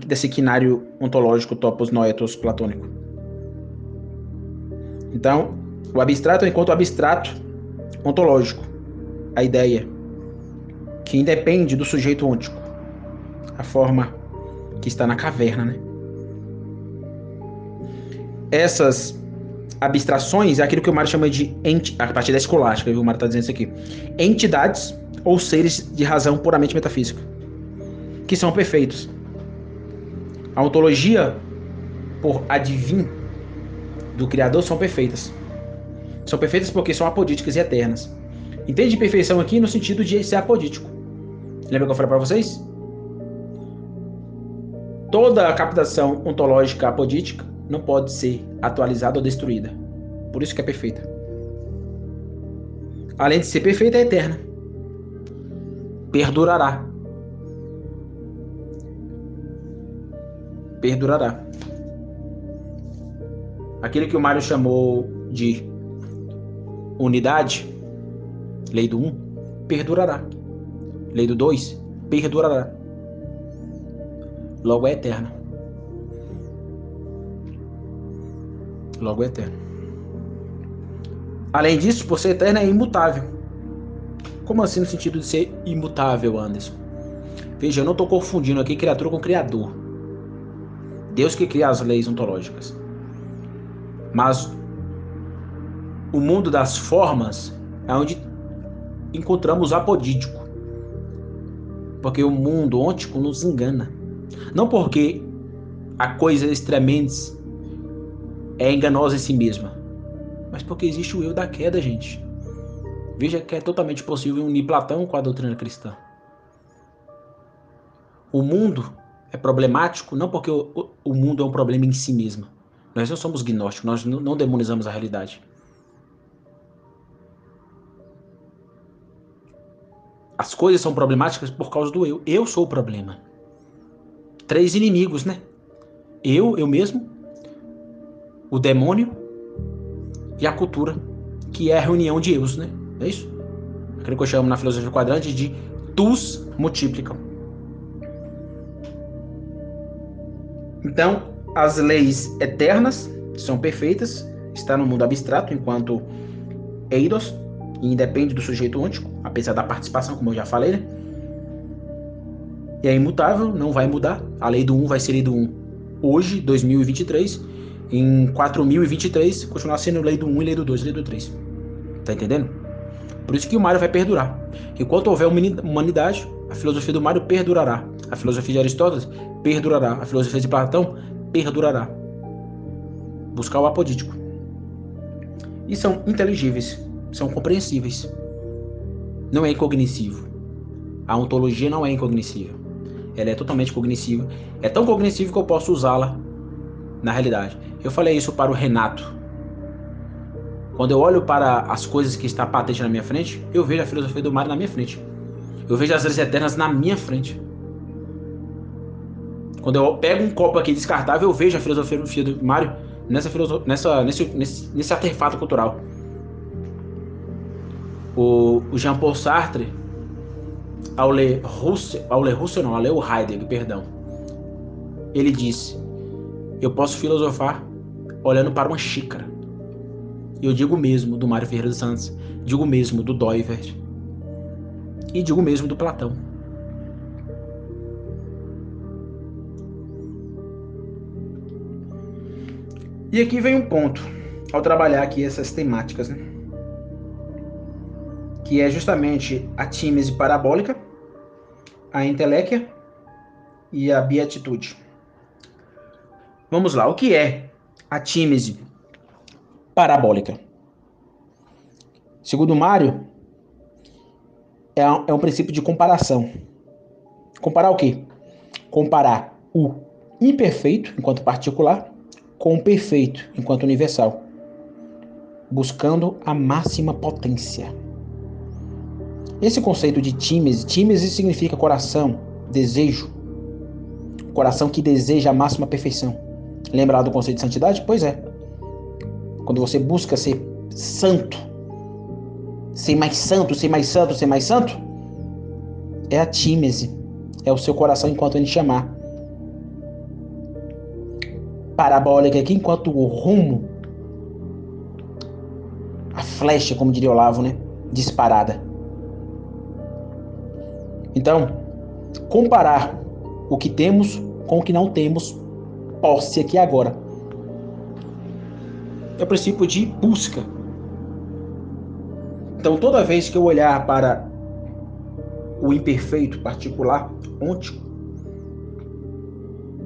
desse quinário ontológico topos noetos platônico. Então, o abstrato é enquanto abstrato ontológico. A ideia que independe do sujeito ôntico. A forma que está na caverna, né? Essas abstrações é aquilo que o Mário chama de, a partir da escolástica, viu? O Mário está dizendo isso aqui. Entidades ou seres de razão puramente metafísica, que são perfeitos. A ontologia, por advim do Criador, são perfeitas. São perfeitas porque são apodíticas e eternas. Entende perfeição aqui no sentido de ser apodítico. Lembra que eu falei para vocês? Toda a captação ontológica apodítica não pode ser atualizada ou destruída. Por isso que é perfeita. Além de ser perfeita, é eterna. Perdurará. Perdurará. Aquilo que o Mário chamou de unidade, lei do 1, perdurará. Lei do 2, perdurará. Logo é eterna. Logo é eterna. Além disso, por ser eterna, é imutável. Como assim no sentido de ser imutável, Anderson? Veja, eu não estou confundindo aqui criatura com criador. Deus que cria as leis ontológicas. Mas o mundo das formas é onde encontramos o apodítico. Porque o mundo ôntico nos engana. Não porque a coisa extremamente é enganosa em si mesma, mas porque existe o eu da queda, gente. Veja que é totalmente possível unir Platão com a doutrina cristã. O mundo é problemático não porque o mundo é um problema em si mesmo. Nós não somos gnósticos, nós não demonizamos a realidade. As coisas são problemáticas por causa do eu. Eu sou o problema. 3 inimigos, né? Eu mesmo, o demônio e a cultura, que é a reunião de eus, né? É isso? Aquilo que eu chamo na filosofia quadrante de tus multiplicam. Então, as leis eternas são perfeitas, está no mundo abstrato enquanto eidos, e independe do sujeito ôntico, apesar da participação, como eu já falei, né? E é imutável, não vai mudar. A lei do 1 vai ser lei do 1 hoje, 2023. Em 4023, continuar sendo lei do 1 e lei do 2 e lei do 3. Tá entendendo? Por isso que o Mário vai perdurar. Enquanto houver humanidade, a filosofia do Mário perdurará. A filosofia de Aristóteles perdurará. A filosofia de Platão perdurará. Buscar o apodítico. E são inteligíveis, são compreensíveis. Não é incognoscível. A ontologia não é incognoscível. Ela é totalmente cognoscível. É tão cognoscível que eu posso usá-la na realidade. Eu falei isso para o Renato. Quando eu olho para as coisas que está patente na minha frente, eu vejo a filosofia do Mário na minha frente. Eu vejo as leis eternas na minha frente. Quando eu pego um copo aqui descartável, eu vejo a filosofia do Mário nesse artefato cultural. O Jean-Paul Sartre, ao ler o Heidegger, perdão, ele disse: eu posso filosofar olhando para uma xícara. E eu digo mesmo do Mário Ferreira dos Santos, digo mesmo do Doivert e digo mesmo do Platão. E aqui vem um ponto, ao trabalhar aqui essas temáticas, né? Que é justamente a tímese parabólica, a enteléquia e a beatitude. Vamos lá, o que é a tímese parabólica? Segundo Mário, é um princípio de comparação. Comparar o quê? Comparar o imperfeito, enquanto particular, com o perfeito, enquanto universal, buscando a máxima potência. Esse conceito de tímese significa coração, desejo, coração que deseja a máxima perfeição. Lembra do conceito de santidade? Pois é. Quando você busca ser santo, ser mais santo, ser mais santo, ser mais santo, é a tímese, é o seu coração enquanto ele chamar. Parabólica aqui, enquanto o rumo, a flecha, como diria Olavo, né? Disparada. Então, comparar o que temos com o que não temos, posse aqui agora. É o princípio de busca. Então, toda vez que eu olhar para o imperfeito particular, ôntico,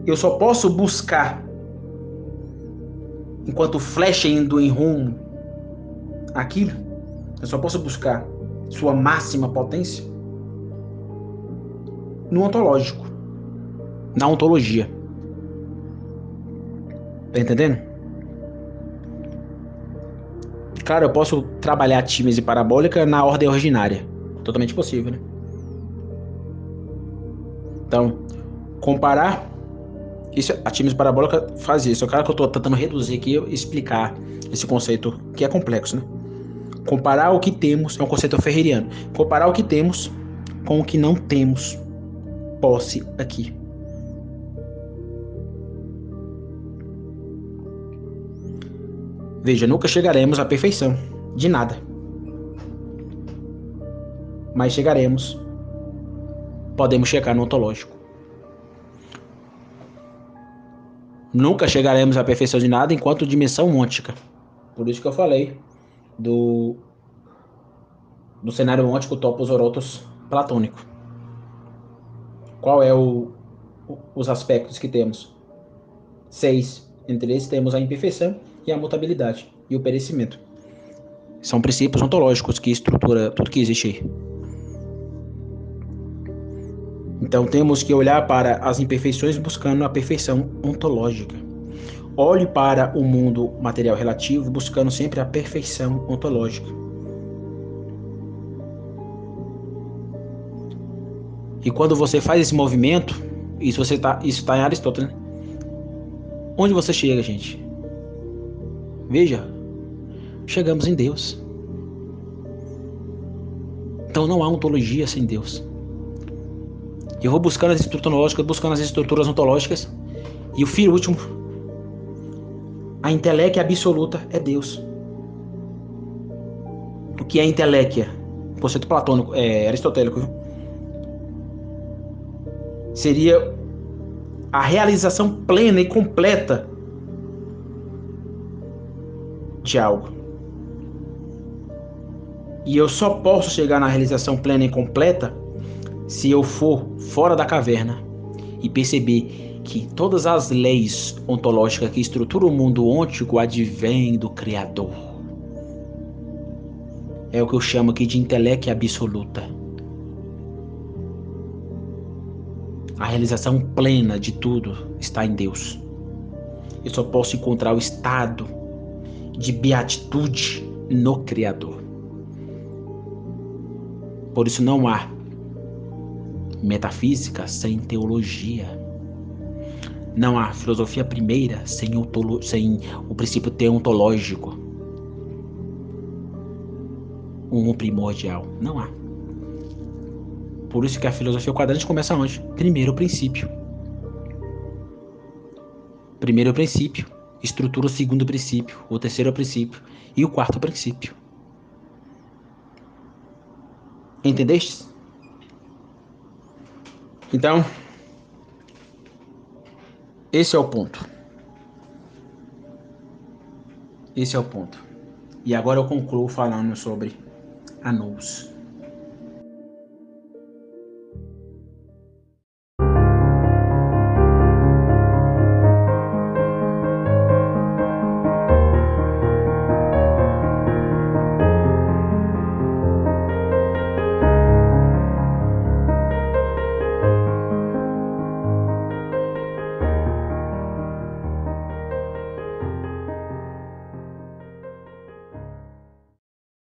eu só posso buscar, enquanto flecha indo em rumo àquilo, eu só posso buscar sua máxima potência no ontológico, na ontologia. Tá entendendo? Claro, eu posso trabalhar a tímese parabólica na ordem ordinária. Totalmente possível, né? Então, comparar... Isso, a tímese parabólica faz isso. É claro que eu estou tentando reduzir aqui e explicar esse conceito que é complexo, né? Comparar o que temos... É um conceito ferreiriano. Comparar o que temos com o que não temos. Posse aqui. Veja, nunca chegaremos à perfeição de nada. Mas chegaremos. Podemos chegar no ontológico. Nunca chegaremos à perfeição de nada enquanto dimensão ôntica. Por isso que eu falei do cenário ôntico topos orotos platônico. Qual é os aspectos que temos? 6. Entre eles temos a imperfeição e a mutabilidade e o perecimento. São princípios ontológicos que estruturam tudo que existe aí. Então temos que olhar para as imperfeições buscando a perfeição ontológica. Olhe para o mundo material relativo buscando sempre a perfeição ontológica. E quando você faz esse movimento, isso está em Aristóteles, né? Onde você chega, gente? Veja, chegamos em Deus. Então não há ontologia sem Deus. Eu vou buscando as estruturas ontológicas, e o fim último, a inteléquia absoluta é Deus. O que é inteléquia? Conceito platônico, aristotélico, viu? Seria a realização plena e completa de algo. E eu só posso chegar na realização plena e completa se eu for fora da caverna e perceber que todas as leis ontológicas que estruturam o mundo ôntico advêm do Criador. É o que eu chamo aqui de inteléquia absoluta. A realização plena de tudo está em Deus. Eu só posso encontrar o estado de beatitude no Criador. Por isso não há metafísica sem teologia. Não há filosofia primeira sem o princípio teontológico. Um primordial. Não há. Por isso que a filosofia quadrante começa onde? Primeiro princípio. Primeiro princípio estrutura o segundo princípio, o terceiro princípio e o quarto princípio. Entendeste? Então, esse é o ponto. Esse é o ponto. E agora eu concluo falando sobre a nous.